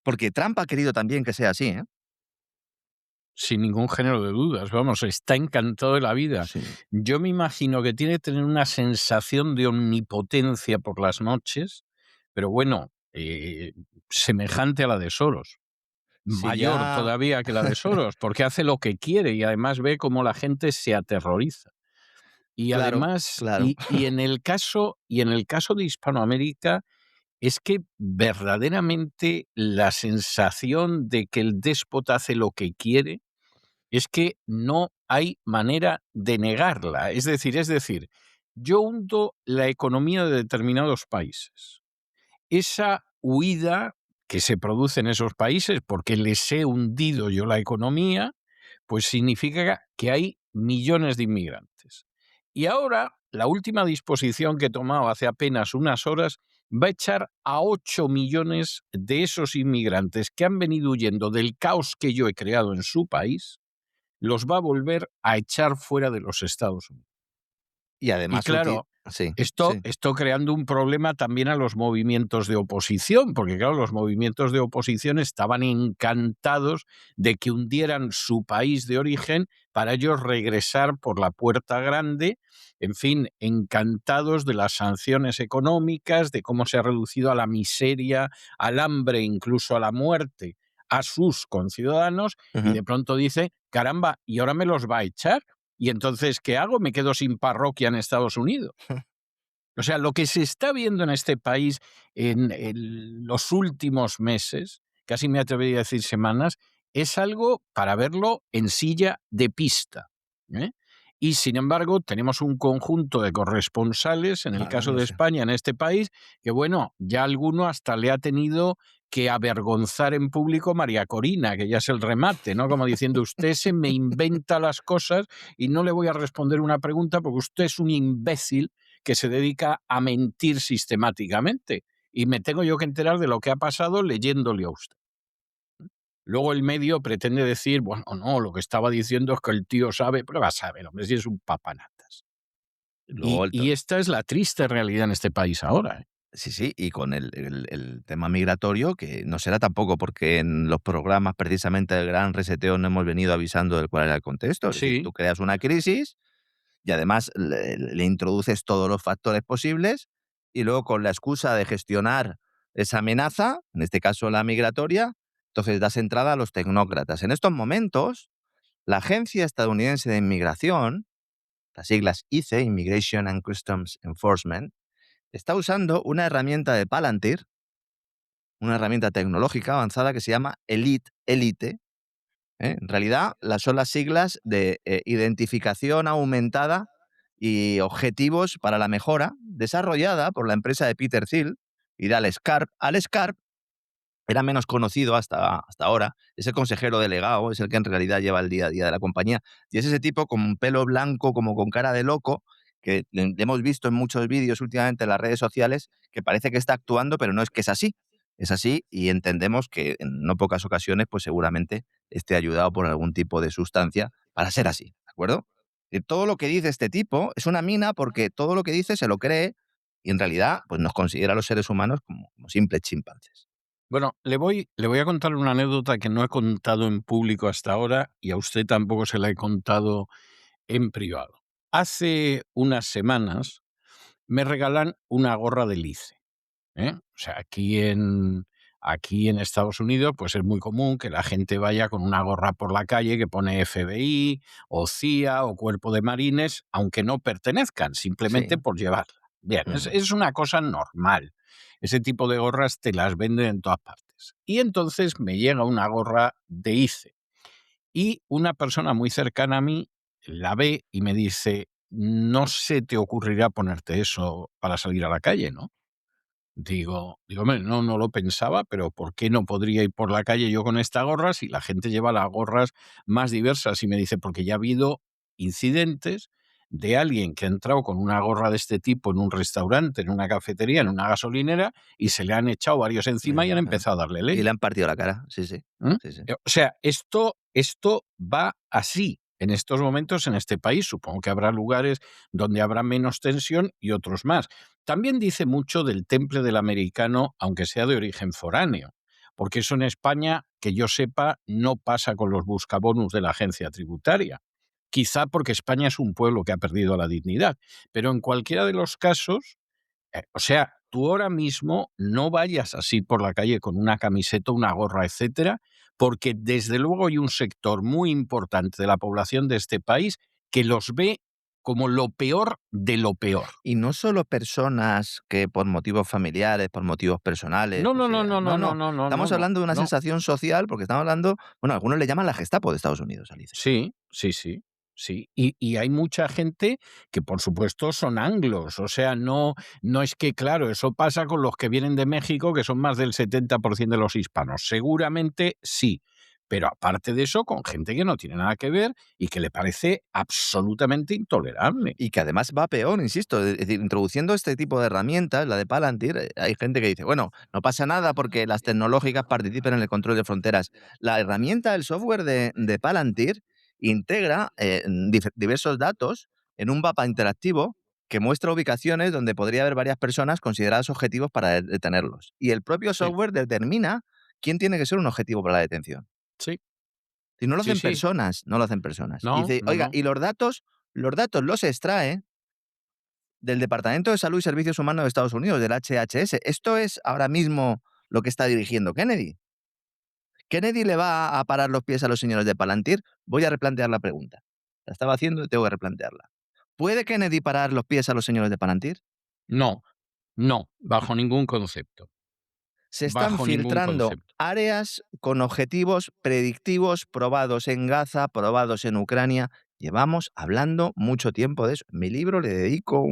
Porque Trump ha querido también que sea así, ¿eh? Sin ningún género de dudas, vamos, está encantado de la vida. Sí. Yo me imagino que tiene que tener una sensación de omnipotencia por las noches, pero bueno, semejante a la de Soros. Si Mayor ya... todavía que la de Soros, porque hace lo que quiere y además ve cómo la gente se aterroriza. Y Claro, además, claro. y en el caso de Hispanoamérica, es que verdaderamente la sensación de que el déspota hace lo que quiere es que no hay manera de negarla. Es decir, yo hundo la economía de determinados países. Esa huida que se produce en esos países porque les he hundido yo la economía, pues significa que hay millones de inmigrantes. Y ahora, la última disposición que he tomado hace apenas unas horas va a echar a 8 millones de esos inmigrantes que han venido huyendo del caos que yo he creado en su país, los va a volver a echar fuera de los Estados Unidos. Y Y además claro, sí, esto, sí. esto creando un problema también a los movimientos de oposición, porque claro, los movimientos de oposición estaban encantados de que hundieran su país de origen para ellos regresar por la puerta grande, en fin, encantados de las sanciones económicas, de cómo se ha reducido a la miseria, al hambre, incluso a la muerte a sus conciudadanos, y Ujú. de pronto dice, caramba, ¿y ahora me los va a echar? Y entonces, ¿qué hago? Me quedo sin parroquia en Estados Unidos. O sea, lo que se está viendo en este país en los últimos meses, casi me atrevería a decir semanas, es algo para verlo en silla de pista, ¿eh? Y sin embargo, tenemos un conjunto de corresponsales, en el Claro, caso lo de sé. España, en este país, que bueno, ya alguno hasta le ha tenido que avergonzar en público María Corina, que ya es el remate, ¿no? Como diciendo, usted se me inventa las cosas y no le voy a responder una pregunta porque usted es un imbécil que se dedica a mentir sistemáticamente. Y me tengo yo que enterar de lo que ha pasado leyéndole a usted. Luego el medio pretende decir, bueno, no, lo que estaba diciendo es que el tío sabe, pero va a saber, hombre, si es un papanatas. Luego Y esta es la triste realidad en este país ahora, ¿eh? sí, sí, y con el tema migratorio, que no será tampoco porque en los programas precisamente del Gran Reseteo no hemos venido avisando de cuál era el contexto. Es decir, Sí, tú creas una crisis y además le introduces todos los factores posibles y luego con la excusa de gestionar esa amenaza, en este caso la migratoria, entonces das entrada a los tecnócratas. En estos momentos, la Agencia Estadounidense de Inmigración, las siglas ICE, Immigration and Customs Enforcement, está usando una herramienta de Palantir, una herramienta tecnológica avanzada que se llama Elite. En realidad, son las siglas de identificación aumentada y objetivos para la mejora, desarrollada por la empresa de Peter Thiel y de Alex Karp. Alex Karp era menos conocido hasta ahora, es el consejero delegado, es el que en realidad lleva el día a día de la compañía, y es ese tipo con pelo blanco, como con cara de loco, que hemos visto en muchos vídeos últimamente en las redes sociales, que parece que está actuando, pero no es que es así. Es así y entendemos que en no pocas ocasiones, pues seguramente esté ayudado por algún tipo de sustancia para ser así, ¿de acuerdo? Y todo lo que dice este tipo es una mina porque todo lo que dice se lo cree y en realidad pues nos considera a los seres humanos como simples chimpancés. bueno, le voy a contar una anécdota que no he contado en público hasta ahora y a usted tampoco se la he contado en privado. Hace unas semanas me regalan una gorra de Lice. ¿Eh? O sea, aquí en Estados Unidos, pues es muy común que la gente vaya con una gorra por la calle que pone FBI o CIA o Cuerpo de Marines, aunque no pertenezcan, simplemente Sí. por llevarla. Bien, es, Ujú. es una cosa normal. Ese tipo de gorras te las venden en todas partes. Y entonces me llega una gorra de ICE y una persona muy cercana a mí la ve y me dice, no se te ocurrirá ponerte eso para salir a la calle, ¿no? Digo, hombre, no lo pensaba, pero ¿por qué no podría ir por la calle yo con esta gorra si la gente lleva las gorras más diversas? Y me dice, porque ya ha habido incidentes de alguien que ha entrado con una gorra de este tipo en un restaurante, en una cafetería, en una gasolinera, y se le han echado varios encima y han Claro. empezado a darle Y leña. le han partido la cara, sí, sí. ¿Mm? Sí, sí. O sea, esto va así en estos momentos en este país. Supongo que habrá lugares donde habrá menos tensión y otros más. También dice mucho del temple del americano, aunque sea de origen foráneo, porque eso en España, que yo sepa, no pasa con los buscabonus de la agencia tributaria. Quizá porque España es un pueblo que ha perdido la dignidad, pero en cualquiera de los casos, o sea, tú ahora mismo no vayas así por la calle con una camiseta, una gorra, etcétera, porque desde luego hay un sector muy importante de la población de este país que los ve como lo peor de lo peor. Y no solo personas que por motivos familiares, por motivos personales, No, no, no, consideran no, no, no, no, no, no, no, no, estamos no, hablando de una no. sensación social, porque estamos hablando, bueno, algunos le llaman la Gestapo de Estados Unidos, Alice. Sí, sí, sí, sí. Y hay mucha gente que, por supuesto, son anglos. O sea, no es que, claro, eso pasa con los que vienen de México, que son más del 70% de los hispanos. Seguramente sí. Pero aparte de eso, con gente que no tiene nada que ver y que le parece absolutamente intolerable. Y que además va peor, insisto, es decir, introduciendo este tipo de herramientas, la de Palantir, hay gente que dice, bueno, no pasa nada porque las tecnológicas participen en el control de fronteras. La herramienta, el software de Palantir, integra diversos datos en un mapa interactivo que muestra ubicaciones donde podría haber varias personas consideradas objetivos para detenerlos. Y el propio Sí, software determina quién tiene que ser un objetivo para la detención. sí, Si no lo sí, hacen sí. personas, no lo hacen personas. Y No, dice, no, oiga, no. y los datos los extrae del Departamento de Salud y Servicios Humanos de Estados Unidos, del HHS. Esto es ahora mismo lo que está dirigiendo Kennedy. ¿Kennedy le va a parar los pies a los señores de Palantir? Voy a replantear la pregunta. La estaba haciendo y tengo que replantearla. ¿Puede Kennedy parar los pies a los señores de Palantir? No, no, bajo ningún concepto. Se están Bajo ningún filtrando concepto. áreas con objetivos predictivos probados en Gaza, probados en Ucrania. Llevamos hablando mucho tiempo de eso. En mi libro le dedico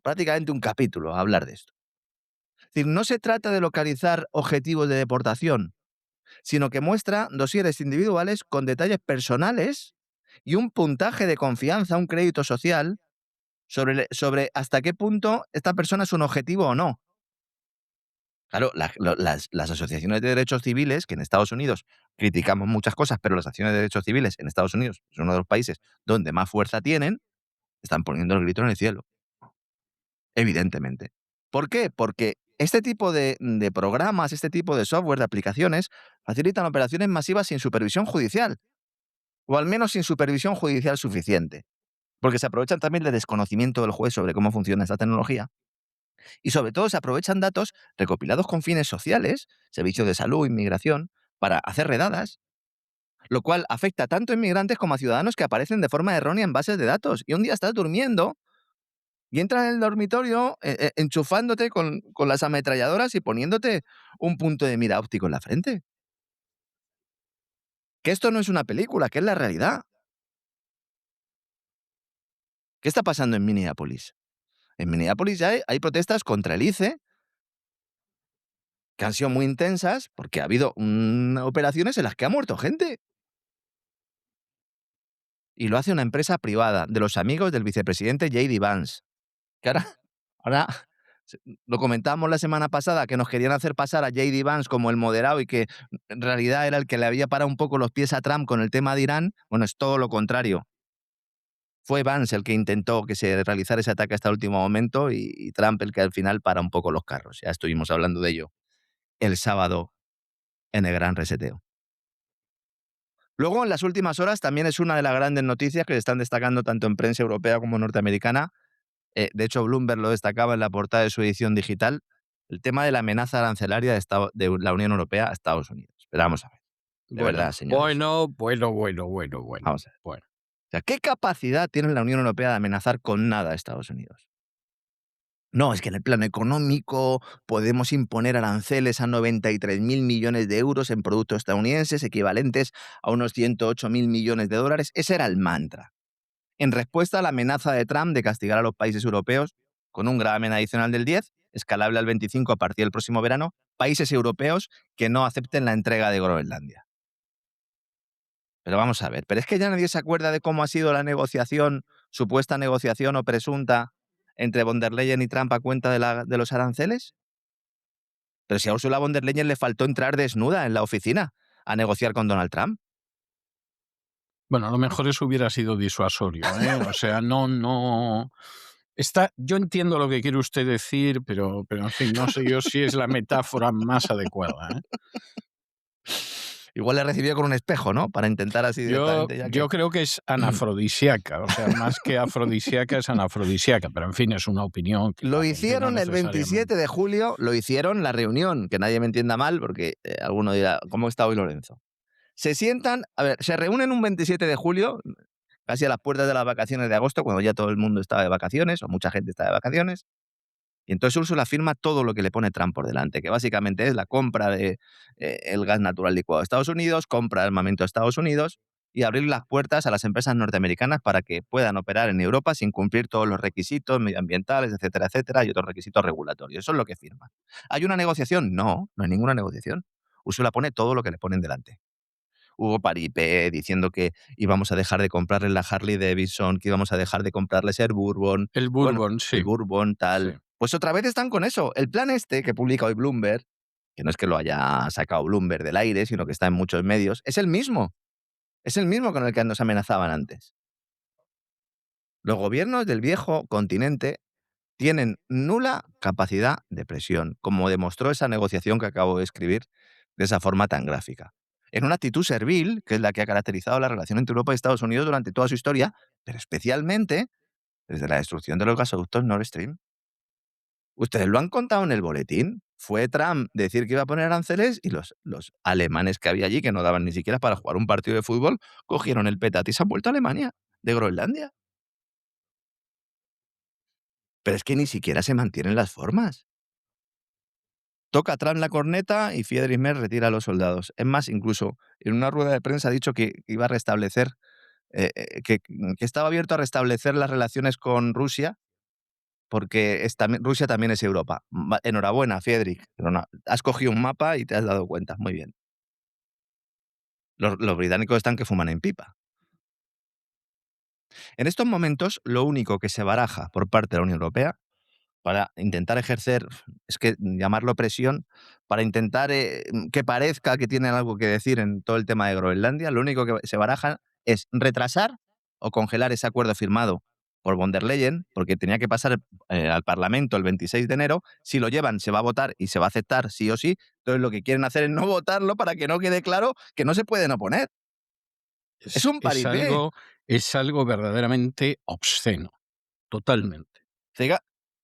prácticamente un capítulo a hablar de esto. Es decir, no se trata de localizar objetivos de deportación, sino que muestra dosieres individuales con detalles personales y un puntaje de confianza, un crédito social, sobre hasta qué punto esta persona es un objetivo o no. Claro, las asociaciones de derechos civiles, que en Estados Unidos criticamos muchas cosas, pero las acciones de derechos civiles en Estados Unidos es uno de los países donde más fuerza tienen, están poniendo el grito en el cielo, evidentemente. ¿Por qué? Porque este tipo de programas, este tipo de software, de aplicaciones, facilitan operaciones masivas sin supervisión judicial, o al menos sin supervisión judicial suficiente, porque se aprovechan también del desconocimiento del juez sobre cómo funciona esta tecnología. Y sobre todo se aprovechan datos recopilados con fines sociales, servicios de salud, inmigración, para hacer redadas, lo cual afecta tanto a inmigrantes como a ciudadanos que aparecen de forma errónea en bases de datos. Y un día estás durmiendo y entras en el dormitorio enchufándote con las ametralladoras y poniéndote un punto de mira óptico en la frente. Que esto no es una película, que es la realidad. ¿Qué está pasando en Minneapolis? En Minneapolis ya hay protestas contra el ICE que han sido muy intensas porque ha habido operaciones en las que ha muerto gente. Y lo hace una empresa privada de los amigos del vicepresidente J.D. Vance. Que ahora lo comentábamos la semana pasada, que nos querían hacer pasar a J.D. Vance como el moderado y que en realidad era el que le había parado un poco los pies a Trump con el tema de Irán. Bueno, es todo lo contrario. Fue Vance el que intentó que se realizara ese ataque hasta el último momento y Trump el que al final para un poco los carros. Ya estuvimos hablando de ello el sábado en el gran reseteo. Luego, en las últimas horas, también es una de las grandes noticias que se están destacando tanto en prensa europea como norteamericana. De hecho, Bloomberg lo destacaba en la portada de su edición digital, el tema de la amenaza arancelaria de la Unión Europea a Estados Unidos. Pero vamos a ver, de Bueno, verdad, señores, bueno. vamos a ver. O sea, ¿qué capacidad tiene la Unión Europea de amenazar con nada a Estados Unidos? No, es que en el plano económico podemos imponer aranceles a 93.000 millones de euros en productos estadounidenses, equivalentes a unos 108.000 millones de dólares. Ese era el mantra. En respuesta a la amenaza de Trump de castigar a los países europeos con un gravamen adicional del 10, escalable al 25 a partir del próximo verano, países europeos que no acepten la entrega de Groenlandia. Pero vamos a ver, ¿pero es que ya nadie se acuerda de cómo ha sido la negociación, supuesta negociación o presunta, entre von der Leyen y Trump a cuenta de los aranceles? Pero si a Ursula von der Leyen le faltó entrar desnuda en la oficina a negociar con Donald Trump. Bueno, a lo mejor eso hubiera sido disuasorio, ¿eh? O sea, no. Yo entiendo lo que quiere usted decir, pero en fin, no sé yo si es la metáfora más adecuada, ¿eh? Igual le recibió con un espejo, ¿no? Para intentar así directamente ya que... Yo creo que es anafrodisíaca, o sea, más que afrodisíaca es anafrodisíaca, pero en fin, es una opinión que Lo la gente no hicieron el 27 necesariamente. de julio, lo hicieron la reunión, que nadie me entienda mal, porque alguno dirá, ¿cómo está hoy Lorenzo? Se sientan, a ver, se reúnen un 27 de julio, casi a las puertas de las vacaciones de agosto, cuando ya todo el mundo estaba de vacaciones, o mucha gente estaba de vacaciones, y entonces Úrsula firma todo lo que le pone Trump por delante, que básicamente es la compra de el gas natural licuado de Estados Unidos, compra de armamento de Estados Unidos y abrir las puertas a las empresas norteamericanas para que puedan operar en Europa sin cumplir todos los requisitos medioambientales, etcétera, etcétera, y otros requisitos regulatorios. Eso es lo que firma. ¿Hay una negociación? No, no hay ninguna negociación. Úrsula pone todo lo que le ponen delante. Hubo paripé diciendo que íbamos a dejar de comprarles la Harley Davidson, que íbamos a dejar de comprarles el Bourbon. El Bueno, Bourbon, el sí, Bourbon, sí. tal. Pues otra vez están con eso. El plan este que publica hoy Bloomberg, que no es que lo haya sacado Bloomberg del aire, sino que está en muchos medios, es el mismo. Es el mismo con el que nos amenazaban antes. Los gobiernos del viejo continente tienen nula capacidad de presión, como demostró esa negociación que acabo de escribir de esa forma tan gráfica. En una actitud servil, que es la que ha caracterizado la relación entre Europa y Estados Unidos durante toda su historia, pero especialmente desde la destrucción de los gasoductos Nord Stream. Ustedes lo han contado en el boletín. Fue Trump decir que iba a poner aranceles y los alemanes que había allí, que no daban ni siquiera para jugar un partido de fútbol, cogieron el petate y se han vuelto a Alemania, de Groenlandia. Pero es que ni siquiera se mantienen las formas. Toca Trump la corneta y Friedrich Merz retira a los soldados. Es más, incluso en una rueda de prensa ha dicho que iba a restablecer que estaba abierto a restablecer las relaciones con Rusia, porque Rusia también es Europa. Enhorabuena, Friedrich. Has cogido un mapa y te has dado cuenta. Muy bien. Los británicos están que fuman en pipa. En estos momentos, lo único que se baraja por parte de la Unión Europea para intentar ejercer, es que llamarlo presión, para intentar que parezca que tienen algo que decir en todo el tema de Groenlandia, lo único que se baraja es retrasar o congelar ese acuerdo firmado por von der Leyen, porque tenía que pasar al Parlamento el 26 de enero. Si lo llevan, se va a votar y se va a aceptar sí o sí. Entonces lo que quieren hacer es no votarlo para que no quede claro que no se pueden oponer. Es un paripé. Es algo verdaderamente obsceno, totalmente.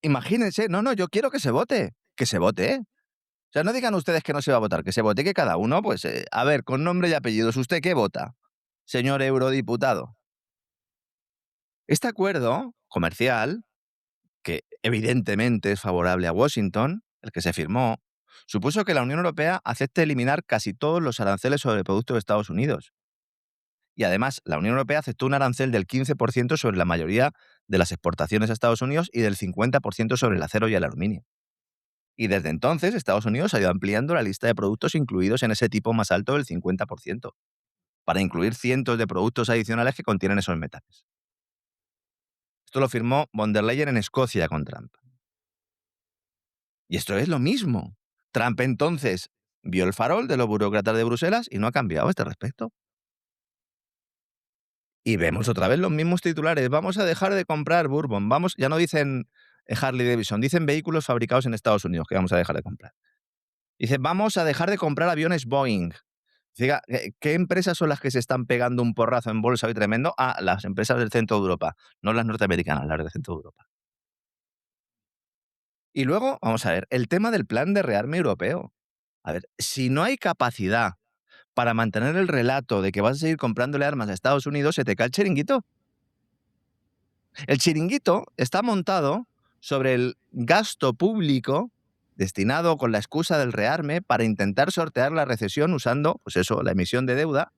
Imagínense, no, yo quiero que se vote, ¿eh? O sea, no digan ustedes que no se va a votar, que se vote, que cada uno, pues, a ver, con nombre y apellidos, ¿usted qué vota, señor eurodiputado? Este acuerdo comercial, que evidentemente es favorable a Washington, el que se firmó, supuso que la Unión Europea acepte eliminar casi todos los aranceles sobre productos de Estados Unidos. Y además, la Unión Europea aceptó un arancel del 15% sobre la mayoría de las exportaciones a Estados Unidos y del 50% sobre el acero y el aluminio. Y desde entonces, Estados Unidos ha ido ampliando la lista de productos incluidos en ese tipo más alto del 50%, para incluir cientos de productos adicionales que contienen esos metales. Esto lo firmó von der Leyen en Escocia con Trump. Y esto es lo mismo. Trump entonces vio el farol de los burócratas de Bruselas y no ha cambiado a este respecto. Y vemos otra vez los mismos titulares. Vamos a dejar de comprar Bourbon. Ya no dicen Harley Davidson, dicen vehículos fabricados en Estados Unidos que vamos a dejar de comprar. Dice, vamos a dejar de comprar aviones Boeing. Diga, ¿qué empresas son las que se están pegando un porrazo en bolsa hoy tremendo? Las empresas del centro de Europa, no las norteamericanas, las del centro de Europa. Y luego, vamos a ver, el tema del plan de rearme europeo. A ver, si no hay capacidad para mantener el relato de que vas a seguir comprándole armas a Estados Unidos, se te cae el chiringuito. El chiringuito está montado sobre el gasto público destinado con la excusa del rearme para intentar sortear la recesión usando, pues eso, la emisión de deuda,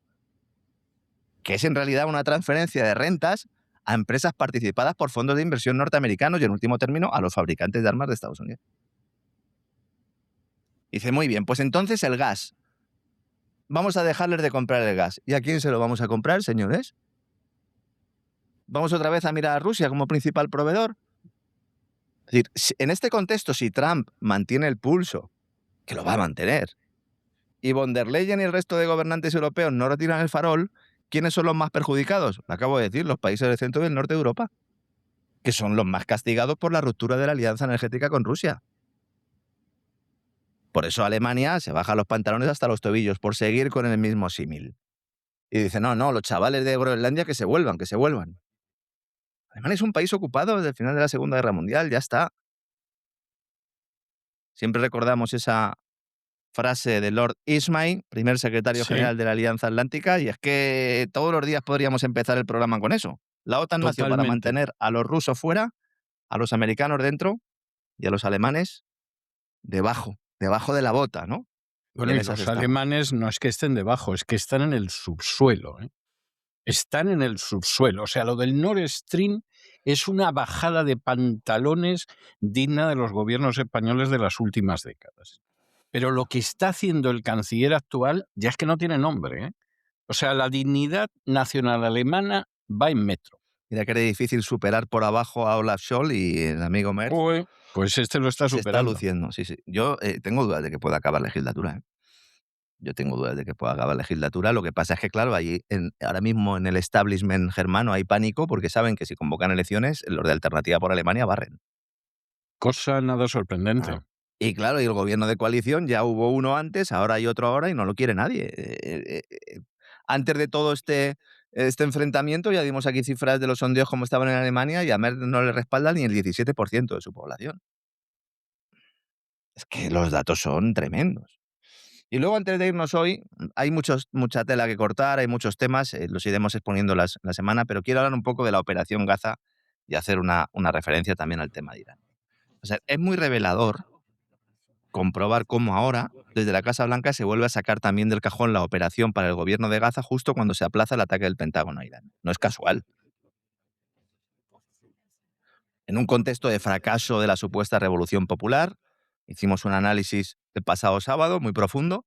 que es en realidad una transferencia de rentas a empresas participadas por fondos de inversión norteamericanos y, en último término, a los fabricantes de armas de Estados Unidos. Dice, muy bien, pues entonces el gas. Vamos a dejarles de comprar el gas. ¿Y a quién se lo vamos a comprar, señores? ¿Vamos otra vez a mirar a Rusia como principal proveedor? Es decir, en este contexto, si Trump mantiene el pulso, que lo va a mantener, y von der Leyen y el resto de gobernantes europeos no retiran el farol, ¿quiénes son los más perjudicados? Lo acabo de decir, los países del centro y del norte de Europa, que son los más castigados por la ruptura de la alianza energética con Rusia. Por eso Alemania se baja los pantalones hasta los tobillos, por seguir con el mismo símil. Y dice, no, los chavales de Groenlandia que se vuelvan. Alemania es un país ocupado desde el final de la Segunda Guerra Mundial, ya está. Siempre recordamos esa frase de Lord Ismay, primer secretario general de la Alianza Atlántica, y es que todos los días podríamos empezar el programa con eso. La OTAN nació para mantener a los rusos fuera, a los americanos dentro y a los alemanes debajo de la bota, ¿no? Bueno, y los alemanes no es que estén debajo, es que están en el subsuelo, ¿eh? Están en el subsuelo. O sea, lo del Nord Stream es una bajada de pantalones digna de los gobiernos españoles de las últimas décadas. Pero lo que está haciendo el canciller actual ya es que no tiene nombre, ¿eh? O sea, la dignidad nacional alemana va en metro. Mira que era difícil superar por abajo a Olaf Scholz y el amigo Merz. Pues este lo está superando. Se está luciendo, sí. Yo tengo dudas de que pueda acabar la legislatura, ¿eh? Yo tengo dudas de que pueda acabar la legislatura. Lo que pasa es que, claro, ahora mismo en el establishment germano hay pánico porque saben que si convocan elecciones, los de Alternativa por Alemania barren. Cosa nada sorprendente. Y claro, y el gobierno de coalición ya hubo uno antes, ahora hay otro ahora y no lo quiere nadie. Antes de todo este enfrentamiento ya dimos aquí cifras de los sondeos como estaban en Alemania y a Merz no le respalda ni el 17% de su población. Es que los datos son tremendos. Y luego, antes de irnos hoy, hay mucha tela que cortar, hay muchos temas, los iremos exponiendo la semana, pero quiero hablar un poco de la Operación Gaza y hacer una referencia también al tema de Irán. O sea, es muy revelador comprobar cómo ahora, desde la Casa Blanca, se vuelve a sacar también del cajón la operación para el gobierno de Gaza justo cuando se aplaza el ataque del Pentágono a Irán. No es casual. En un contexto de fracaso de la supuesta revolución popular, hicimos un análisis el pasado sábado muy profundo,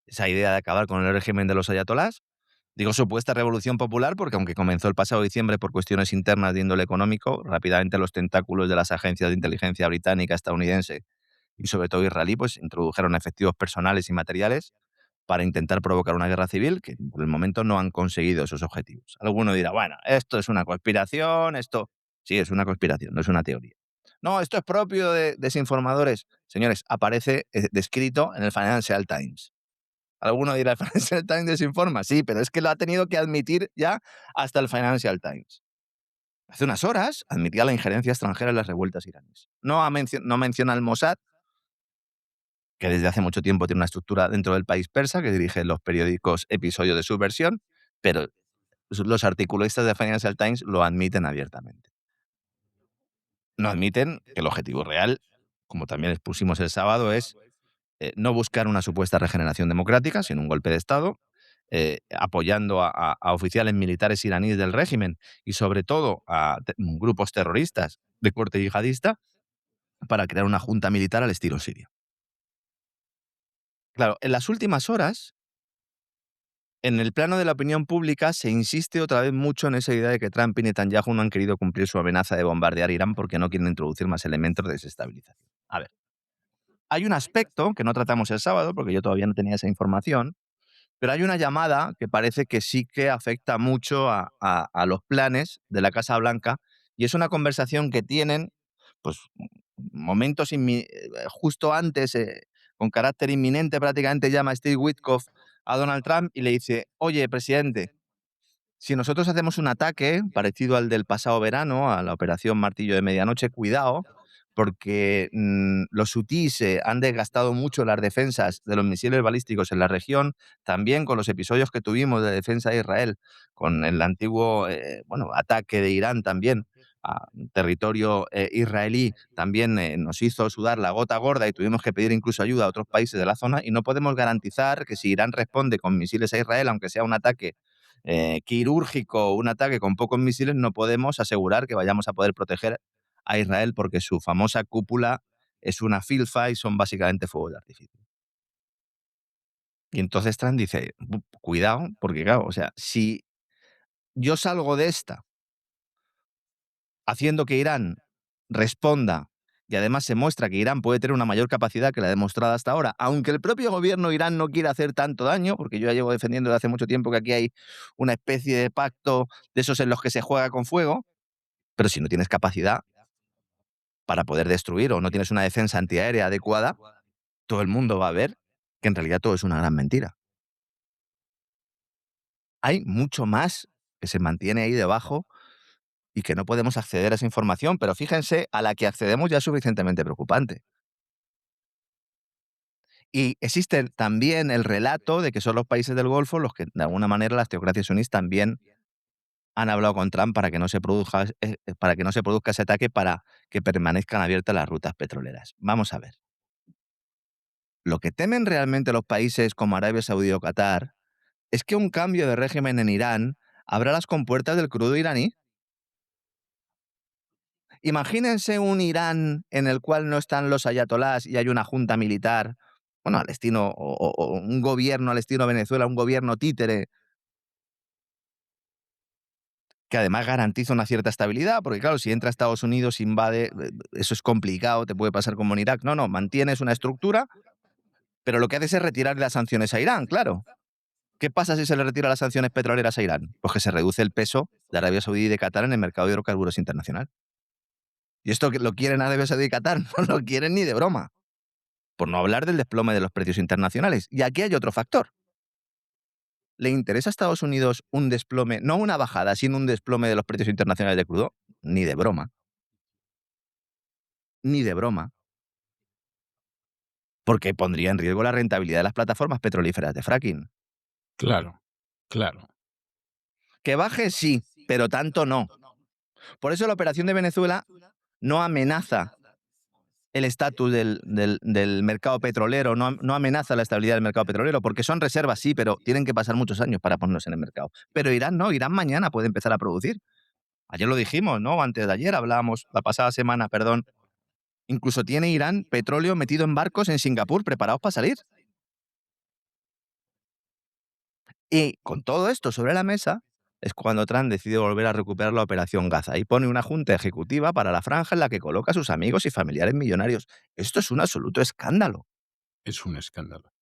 esa idea de acabar con el régimen de los ayatolás. Digo supuesta revolución popular porque aunque comenzó el pasado diciembre por cuestiones internas de índole económico, rápidamente los tentáculos de las agencias de inteligencia británica, estadounidense y sobre todo israelí, pues introdujeron efectivos personales y materiales para intentar provocar una guerra civil que por el momento no han conseguido esos objetivos. Alguno dirá, bueno, esto es una conspiración, esto sí es una conspiración, no es una teoría. No, esto es propio de desinformadores. Señores, aparece descrito en el Financial Times. Alguno dirá, ¿el Financial Times desinforma? Sí, pero es que lo ha tenido que admitir ya hasta el Financial Times. Hace unas horas admitía la injerencia extranjera en las revueltas iraníes. No menciona el Mossad, que desde hace mucho tiempo tiene una estructura dentro del país persa, que dirige los periódicos episodios de subversión, pero los articulistas de Financial Times lo admiten abiertamente. No admiten que el objetivo real, como también expusimos el sábado, es no buscar una supuesta regeneración democrática, sino un golpe de Estado, apoyando a oficiales militares iraníes del régimen y sobre todo a grupos terroristas de corte yihadista para crear una junta militar al estilo sirio. Claro, en las últimas horas, en el plano de la opinión pública se insiste otra vez mucho en esa idea de que Trump y Netanyahu no han querido cumplir su amenaza de bombardear Irán porque no quieren introducir más elementos de desestabilización. A ver, hay un aspecto que no tratamos el sábado porque yo todavía no tenía esa información, pero hay una llamada que parece que sí que afecta mucho a los planes de la Casa Blanca y es una conversación que tienen, pues, momentos justo antes, con carácter inminente prácticamente, llama Steve Witkoff a Donald Trump y le dice, oye, presidente, si nosotros hacemos un ataque parecido al del pasado verano, a la operación Martillo de Medianoche, cuidado, porque los hutíes han desgastado mucho las defensas de los misiles balísticos en la región, también con los episodios que tuvimos de defensa de Israel, con el antiguo ataque de Irán también a territorio israelí, también nos hizo sudar la gota gorda y tuvimos que pedir incluso ayuda a otros países de la zona y no podemos garantizar que si Irán responde con misiles a Israel, aunque sea un ataque quirúrgico, un ataque con pocos misiles, no podemos asegurar que vayamos a poder proteger a Israel porque su famosa cúpula es una filfa y son básicamente fuegos de artificio. Y entonces Trump dice, cuidado, porque claro, o sea, si yo salgo de esta haciendo que Irán responda y además se muestra que Irán puede tener una mayor capacidad que la demostrada hasta ahora, aunque el propio gobierno de Irán no quiera hacer tanto daño, porque yo ya llevo defendiendo desde hace mucho tiempo que aquí hay una especie de pacto de esos en los que se juega con fuego, pero si no tienes capacidad para poder destruir o no tienes una defensa antiaérea adecuada, todo el mundo va a ver que en realidad todo es una gran mentira. Hay mucho más que se mantiene ahí debajo y que no podemos acceder a esa información, pero fíjense, a la que accedemos ya es suficientemente preocupante. Y existe también el relato de que son los países del Golfo los que, de alguna manera, las teocracias sunís también han hablado con Trump para que no se produzca ese ataque, para que permanezcan abiertas las rutas petroleras. Vamos a ver. Lo que temen realmente los países como Arabia Saudí o Qatar es que un cambio de régimen en Irán abra las compuertas del crudo iraní. Imagínense un Irán en el cual no están los ayatolás y hay una junta militar, bueno, al estilo, o un gobierno al estilo Venezuela, un gobierno títere, que además garantiza una cierta estabilidad, porque claro, si entra Estados Unidos, invade, eso es complicado, te puede pasar como en Irak. No, mantienes una estructura, pero lo que haces es retirar las sanciones a Irán, claro. ¿Qué pasa si se le retira las sanciones petroleras a Irán? Pues que se reduce el peso de Arabia Saudí y de Qatar en el mercado de hidrocarburos internacional. Y esto que lo quieren Arabia Saudí y Qatar, no lo quieren ni de broma. Por no hablar del desplome de los precios internacionales. Y aquí hay otro factor. ¿Le interesa a Estados Unidos un desplome, no una bajada, sino un desplome de los precios internacionales de crudo? Ni de broma. Ni de broma. Porque pondría en riesgo la rentabilidad de las plataformas petrolíferas de fracking. Claro, claro. Que baje, sí, pero tanto no. Por eso la operación de Venezuela no amenaza el estatus del mercado petrolero, no amenaza la estabilidad del mercado petrolero, porque son reservas, sí, pero tienen que pasar muchos años para ponernos en el mercado. Pero Irán no, Irán mañana puede empezar a producir. Ayer lo dijimos, ¿no? Antes de ayer hablábamos, la pasada semana, perdón. Incluso tiene Irán petróleo metido en barcos en Singapur preparados para salir. Y con todo esto sobre la mesa es cuando Trump decide volver a recuperar la operación Gaza y pone una junta ejecutiva para la franja en la que coloca a sus amigos y familiares millonarios. Esto es un absoluto escándalo. Es un escándalo.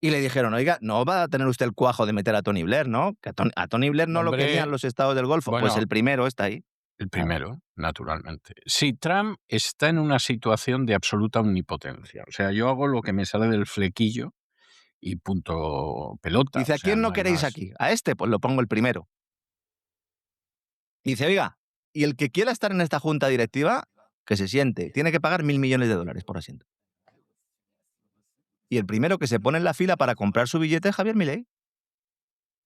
Y le dijeron, oiga, no va a tener usted el cuajo de meter a Tony Blair, ¿no? Que a Tony Blair no lo Hombre, querían los estados del Golfo. Pues bueno, el primero está ahí. el primero, naturalmente. Sí, Trump está en una situación de absoluta omnipotencia. O sea, yo hago lo que me sale del flequillo y punto pelota. Dice, O ¿a sea, quién no no hay queréis más. aquí? A este, pues lo pongo el primero. Dice, oiga, y el que quiera estar en esta junta directiva, que se siente, tiene que pagar $1.000 millones por asiento. Y el primero que se pone en la fila para comprar su billete es Javier Milei.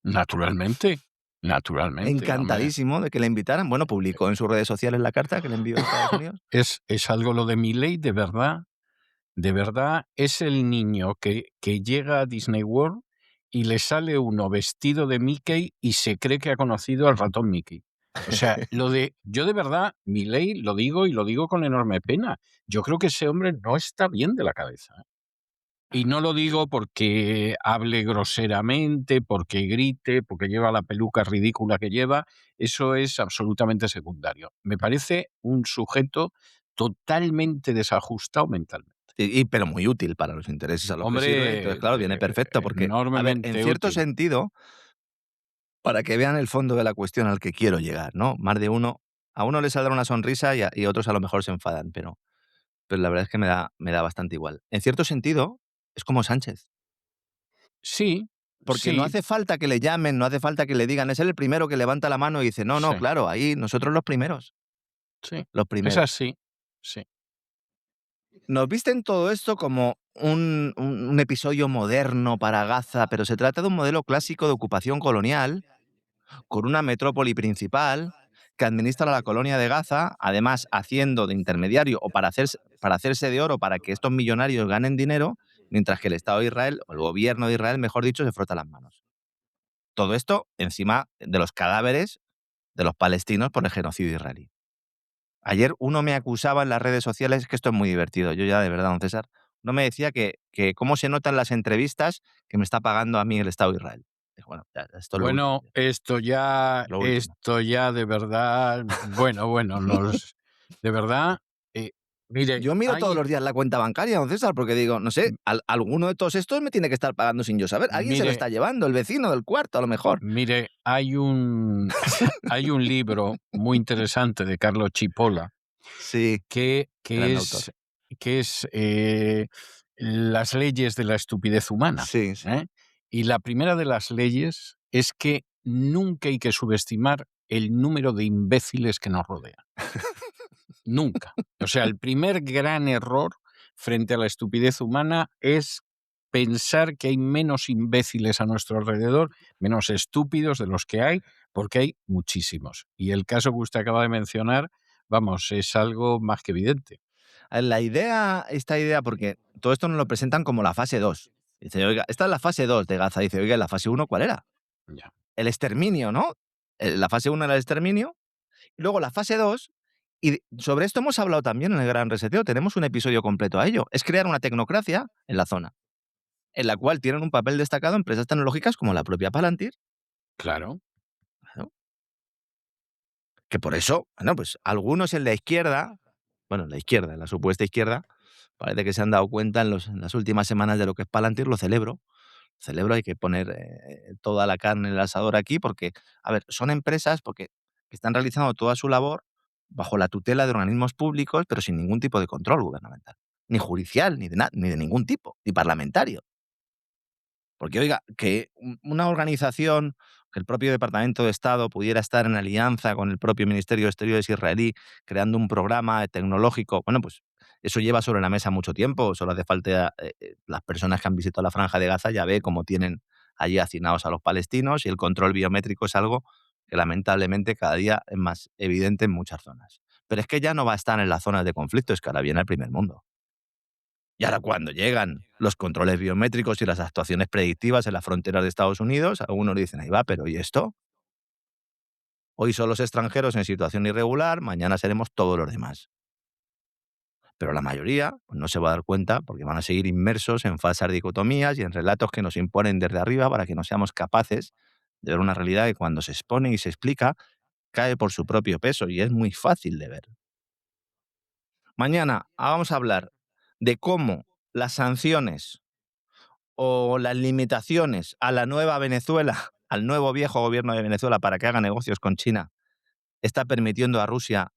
Naturalmente, hombre. Encantadísimo de que le invitaran. Bueno, publicó en sus redes sociales la carta que le envió a Estados Unidos. Es algo lo de Milei, de verdad, es el niño que llega a Disney World y le sale uno vestido de Mickey y se cree que ha conocido al ratón Mickey. O sea, yo de verdad, Milei, lo digo y lo digo con enorme pena, yo creo que ese hombre no está bien de la cabeza. Y no lo digo porque hable groseramente, porque grite, porque lleva la peluca ridícula que lleva, eso es absolutamente secundario. Me parece un sujeto totalmente desajustado mentalmente. Pero muy útil para los intereses a los que sirve. Entonces, Hombre, claro, viene perfecto porque, a ver, en enormemente cierto útil. sentido, para que vean el fondo de la cuestión al que quiero llegar, ¿no? Más de uno, a uno le saldrá una sonrisa y otros a lo mejor se enfadan, pero la verdad es que me da bastante igual. En cierto sentido, es como Sánchez. Sí, Porque no sí, hace falta que le llamen, no hace falta que le digan, es él el primero que levanta la mano y dice, no, sí, claro, ahí nosotros los primeros, sí. los Es primeros. así, sí. Nos visten todo esto como un episodio moderno para Gaza, pero se trata de un modelo clásico de ocupación colonial, con una metrópoli principal que administra la colonia de Gaza, además haciendo de intermediario o para hacerse de oro para que estos millonarios ganen dinero, mientras que el Estado de Israel, o el gobierno de Israel, mejor dicho, se frota las manos. Todo esto encima de los cadáveres de los palestinos por el genocidio israelí. Ayer uno me acusaba en las redes sociales, es que esto es muy divertido, yo ya de verdad, don César, no me decía que cómo se nota en las entrevistas que me está pagando a mí el Estado de Israel. Dije, bueno, ya, esto es lo último. Bueno, esto Lo último. ya de verdad, de verdad, mire, Yo miro todos hay, los días la cuenta bancaria, don César, porque digo, no sé, alguno de todos estos me tiene que estar pagando sin yo saber. Alguien se lo mire, está llevando, el vecino del cuarto, a lo mejor. mire, hay un libro muy interesante de Carlos Chipola Sí, que gran autor. es Las leyes de la estupidez humana. Sí, sí. ¿Eh? Y la primera de las leyes es que nunca hay que subestimar el número de imbéciles que nos rodean. Nunca. O sea, el primer gran error frente a la estupidez humana es pensar que hay menos imbéciles a nuestro alrededor, menos estúpidos de los que hay, porque hay muchísimos. Y el caso que usted acaba de mencionar, vamos, es algo más que evidente. Esta idea, porque todo esto nos lo presentan como la fase 2. Dice, oiga, esta es la fase 2 de Gaza. Dice, oiga, ¿la fase 1 cuál era? Ya. El exterminio, ¿no? La fase 1 era el exterminio, y luego la fase 2, y sobre esto hemos hablado también en el Gran Reseteo, tenemos un episodio completo a ello, es crear una tecnocracia en la zona, en la cual tienen un papel destacado empresas tecnológicas como la propia Palantir, Claro. ¿no? Que por eso, bueno, pues algunos en la izquierda, bueno, en la supuesta izquierda, parece que se han dado cuenta en las últimas semanas de lo que es Palantir, lo celebro. Celebro, hay que poner toda la carne en el asador aquí porque, a ver, son empresas que están realizando toda su labor bajo la tutela de organismos públicos, pero sin ningún tipo de control gubernamental, ni judicial, ni de ningún tipo, ni parlamentario. Porque, oiga, que una organización, que el propio Departamento de Estado pudiera estar en alianza con el propio Ministerio de Exteriores israelí, creando un programa tecnológico, bueno, pues eso lleva sobre la mesa mucho tiempo, solo hace falta, las personas que han visitado la Franja de Gaza ya ve cómo tienen allí hacinados a los palestinos y el control biométrico es algo que lamentablemente cada día es más evidente en muchas zonas. Pero es que ya no va a estar en las zonas de conflicto, es que ahora viene el primer mundo. Y ahora cuando llegan los controles biométricos y las actuaciones predictivas en las fronteras de Estados Unidos, algunos dicen, ahí va, pero ¿y esto? Hoy son los extranjeros en situación irregular, mañana seremos todos los demás. Pero la mayoría pues, no se va a dar cuenta porque van a seguir inmersos en falsas dicotomías y en relatos que nos imponen desde arriba para que no seamos capaces de ver una realidad que cuando se expone y se explica cae por su propio peso y es muy fácil de ver. Mañana vamos a hablar de cómo las sanciones o las limitaciones a la nueva Venezuela, al nuevo viejo gobierno de Venezuela para que haga negocios con China, está permitiendo a Rusia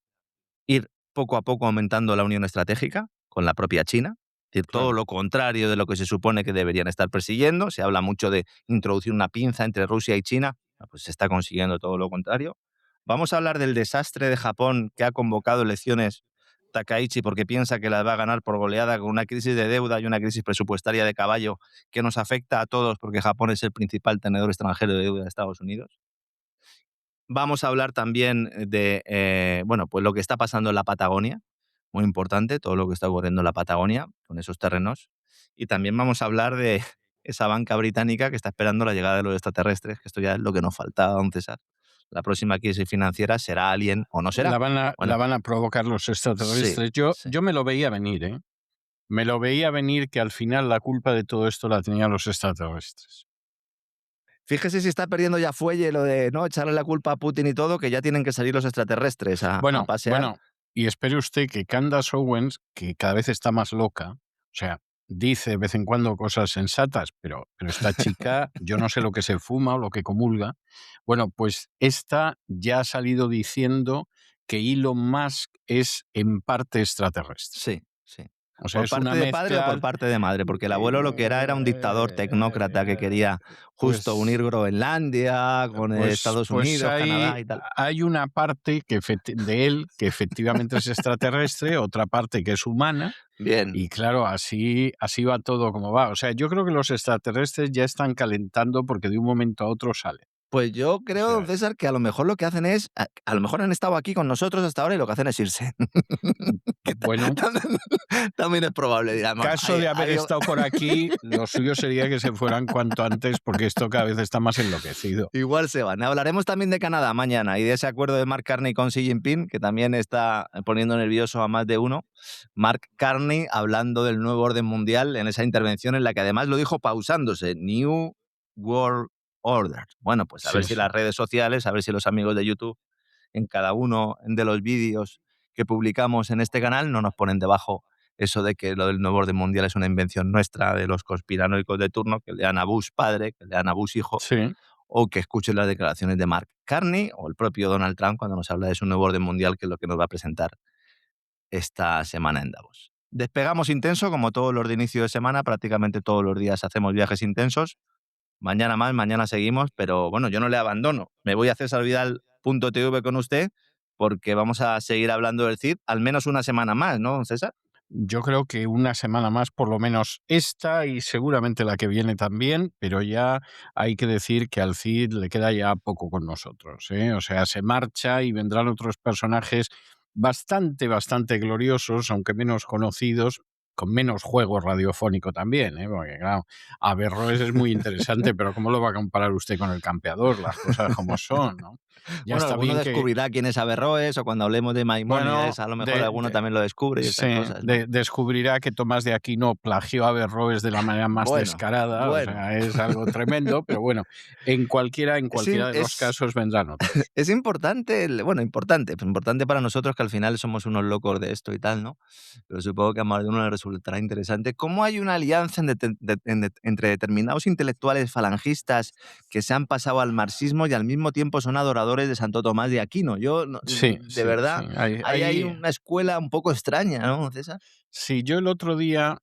ir poco a poco aumentando la unión estratégica con la propia China. Es decir, todo Claro. lo contrario de lo que se supone que deberían estar persiguiendo. Se habla mucho de introducir una pinza entre Rusia y China, pues se está consiguiendo todo lo contrario. Vamos a hablar del desastre de Japón que ha convocado elecciones Takaichi porque piensa que las va a ganar por goleada con una crisis de deuda y una crisis presupuestaria de caballo que nos afecta a todos porque Japón es el principal tenedor extranjero de deuda de Estados Unidos. Vamos a hablar también de bueno, pues lo que está pasando en la Patagonia, muy importante, todo lo que está ocurriendo en la Patagonia con esos terrenos. Y también vamos a hablar de esa banca británica que está esperando la llegada de los extraterrestres, que esto ya es lo que nos faltaba, don César. La próxima crisis financiera será Alien o no será. La Bueno, van a provocar los sí, extraterrestres. Yo, sí. yo me lo veía venir, ¿eh? Me lo veía venir que al final la culpa de todo esto la tenían los extraterrestres. Fíjese si está perdiendo ya fuelle lo de no echarle la culpa a Putin y todo, que ya tienen que salir los extraterrestres a pasear. Bueno, y espere usted que Candace Owens, que cada vez está más loca, o sea, dice de vez en cuando cosas sensatas, pero esta chica, yo no sé lo que se fuma o lo que comulga. Bueno, pues esta ya ha salido diciendo que Elon Musk es en parte extraterrestre. Sí, sí. O sea, ¿Por es una parte de padre o por mezcla. parte de madre? Porque el abuelo lo que era un dictador tecnócrata que eh, quería justo pues unir Groenlandia con Estados Pues Unidos, Canadá y tal. hay una parte de él que efectivamente es extraterrestre, otra parte que es humana, Bien. y claro, así va todo como va. O sea, yo creo que los extraterrestres ya están calentando porque de un momento a otro salen. Pues yo O creo, don sea, César, que a lo mejor lo que hacen es, a lo mejor han estado aquí con nosotros hasta ahora y lo que hacen es irse. Que bueno, también es probable, dirán, bueno, caso de haber estado por aquí, lo suyo sería que se fueran cuanto antes porque esto cada vez está más enloquecido. igual se van. Hablaremos también de Canadá mañana y de ese acuerdo de Mark Carney con Xi Jinping, que también está poniendo nervioso a más de uno. Mark Carney hablando del nuevo orden mundial en esa intervención en la que además lo dijo pausándose, New World Order. Bueno, pues a ver Sí, si sí. las redes sociales, a ver si los amigos de YouTube en cada uno de los vídeos que publicamos en este canal no nos ponen debajo eso de que lo del nuevo orden mundial es una invención nuestra de los conspiranoicos de turno, que lean a Bush padre, que lean a Bush hijo, Sí. o que escuchen las declaraciones de Mark Carney o el propio Donald Trump cuando nos habla de su nuevo orden mundial, que es lo que nos va a presentar esta semana en Davos. Despegamos intenso, como todos los de inicio de semana, prácticamente todos los días hacemos viajes intensos. Mañana más, mañana seguimos, pero bueno, yo no le abandono. Me voy a cesarvidal.tv con usted porque vamos a seguir hablando del CID al menos una semana más, ¿no, don César? Yo creo que una semana más, por lo menos esta y seguramente la que viene también, pero ya hay que decir que al Cid le queda ya poco con nosotros, ¿eh? O sea, se marcha y vendrán otros personajes bastante gloriosos, aunque menos conocidos, con menos juego radiofónico también, ¿eh? Porque claro, Averroes es muy interesante, pero ¿cómo lo va a comparar usted con el campeador? Las cosas como son, ¿no? Ya Bueno, está alguno bien que descubrirá quién es Averroes o cuando hablemos de bueno, Maimónides, a lo mejor alguno también lo descubre y sí, estas cosas, ¿no? descubrirá que Tomás de Aquino plagió a Averroes de la manera más Bueno, descarada, o bueno. sea, es algo tremendo, pero bueno, en Es, cualquiera de los es, casos vendrán otros. es importante, bueno, importante, pues importante para nosotros que al final somos unos locos de esto y tal, ¿no? Pero supongo que a más de uno le resultará interesante. ¿Cómo hay una alianza entre determinados intelectuales falangistas que se han pasado al marxismo y al mismo tiempo son adoradores de Santo Tomás de Aquino? Yo, Sí, de sí, sí, verdad, ahí hay una escuela un poco extraña, ¿no, César? sí, yo el otro día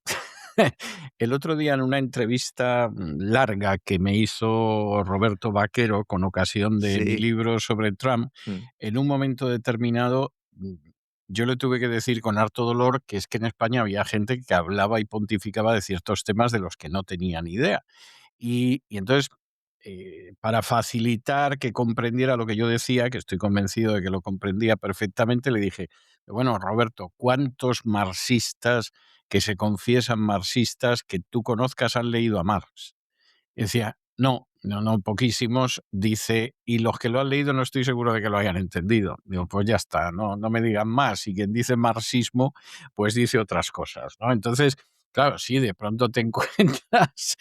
el otro día en una entrevista, larga que me hizo Roberto Vaquero con ocasión de mi Sí. libro sobre Trump, Mm. en un momento determinado, yo le tuve que decir con harto dolor que es que en España había gente que hablaba y pontificaba de ciertos temas de los que no tenía ni idea. Y entonces para facilitar que comprendiera lo que yo decía, que estoy convencido de que lo comprendía perfectamente, le dije, bueno, Roberto, ¿cuántos marxistas que se confiesan marxistas que tú conozcas han leído a Marx? Y decía, no, poquísimos. Dice, y los que lo han leído no estoy seguro de que lo hayan entendido. Digo, pues ya está, no me digan más. Y quien dice marxismo, pues dice otras cosas, ¿no? Entonces, claro, sí, de pronto te encuentras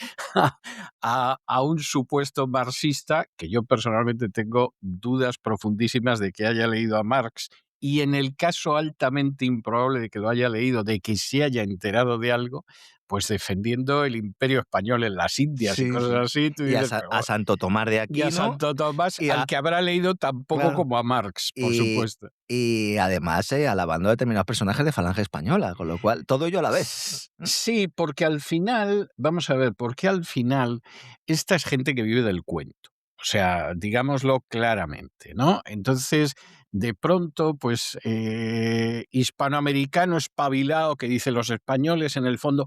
a un supuesto marxista, que yo personalmente tengo dudas profundísimas de que haya leído a Marx, y en el caso altamente improbable de que lo haya leído, de que se haya enterado de algo, pues defendiendo el imperio español en las Indias y Sí, cosas sí. así, tú Y dices, a Santo Tomás de y a Aquino, Santo Tomás, y al a que habrá leído tampoco claro, como a Marx, por y supuesto. y además, alabando a determinados personajes de Falange Española, con lo cual todo ello a la vez. Sí, porque al final, vamos a ver, porque al final esta es gente que vive del cuento. O sea, digámoslo claramente, ¿no? Entonces, de pronto, pues, hispanoamericano espabilado que dice los españoles en el fondo,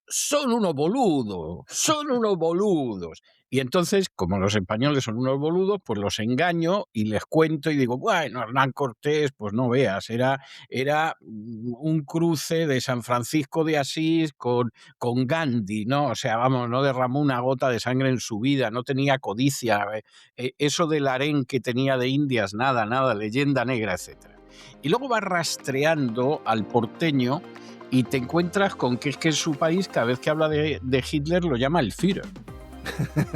son unos boludos, son unos boludos. Y entonces, como los españoles son unos boludos, pues los engaño y les cuento y digo, bueno, Hernán Cortés, pues no veas, era un cruce de San Francisco de Asís con Gandhi, ¿no? O sea, vamos, no derramó una gota de sangre en su vida, no tenía codicia, eso del harén que tenía de Indias, nada, leyenda negra, etcétera. Y luego va rastreando al porteño y te encuentras con que es que en su país, cada vez que habla de Hitler, lo llama el Führer.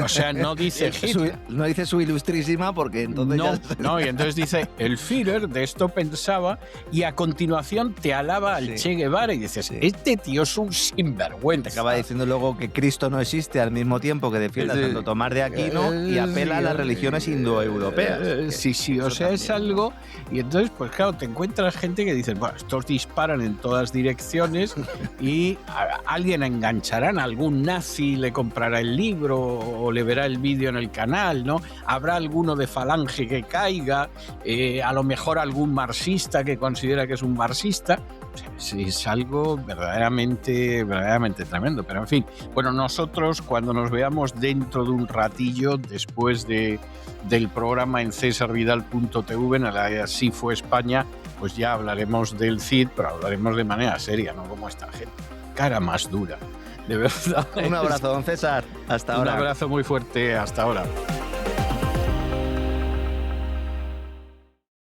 O sea, no dice Hitler. No dice su ilustrísima porque entonces No, y entonces dice, el Führer de esto pensaba, y a continuación te alaba al Che Guevara y dices, este tío es un sinvergüenza. Acaba diciendo luego que Cristo no existe al mismo tiempo que defiende a Santo Tomás de Aquino y apela a las religiones indoeuropeas. Sí, o sea, es algo. Y entonces, pues claro, te encuentras gente que dice, bueno, estos disparan en todas direcciones y alguien engancharán a algún nazi, le comprará el libro o le verá el vídeo en el canal, ¿no? Habrá alguno de Falange que caiga, a lo mejor algún marxista que considera que es un marxista. Es algo verdaderamente tremendo, pero en fin, bueno, nosotros cuando nos veamos dentro de un ratillo después del programa en cesarvidal.tv, en la Así fue España, pues ya hablaremos del CID, pero hablaremos de manera seria, no como esta gente, cara más dura, de verdad. Un abrazo, don César, hasta ahora. Un abrazo muy fuerte, hasta ahora.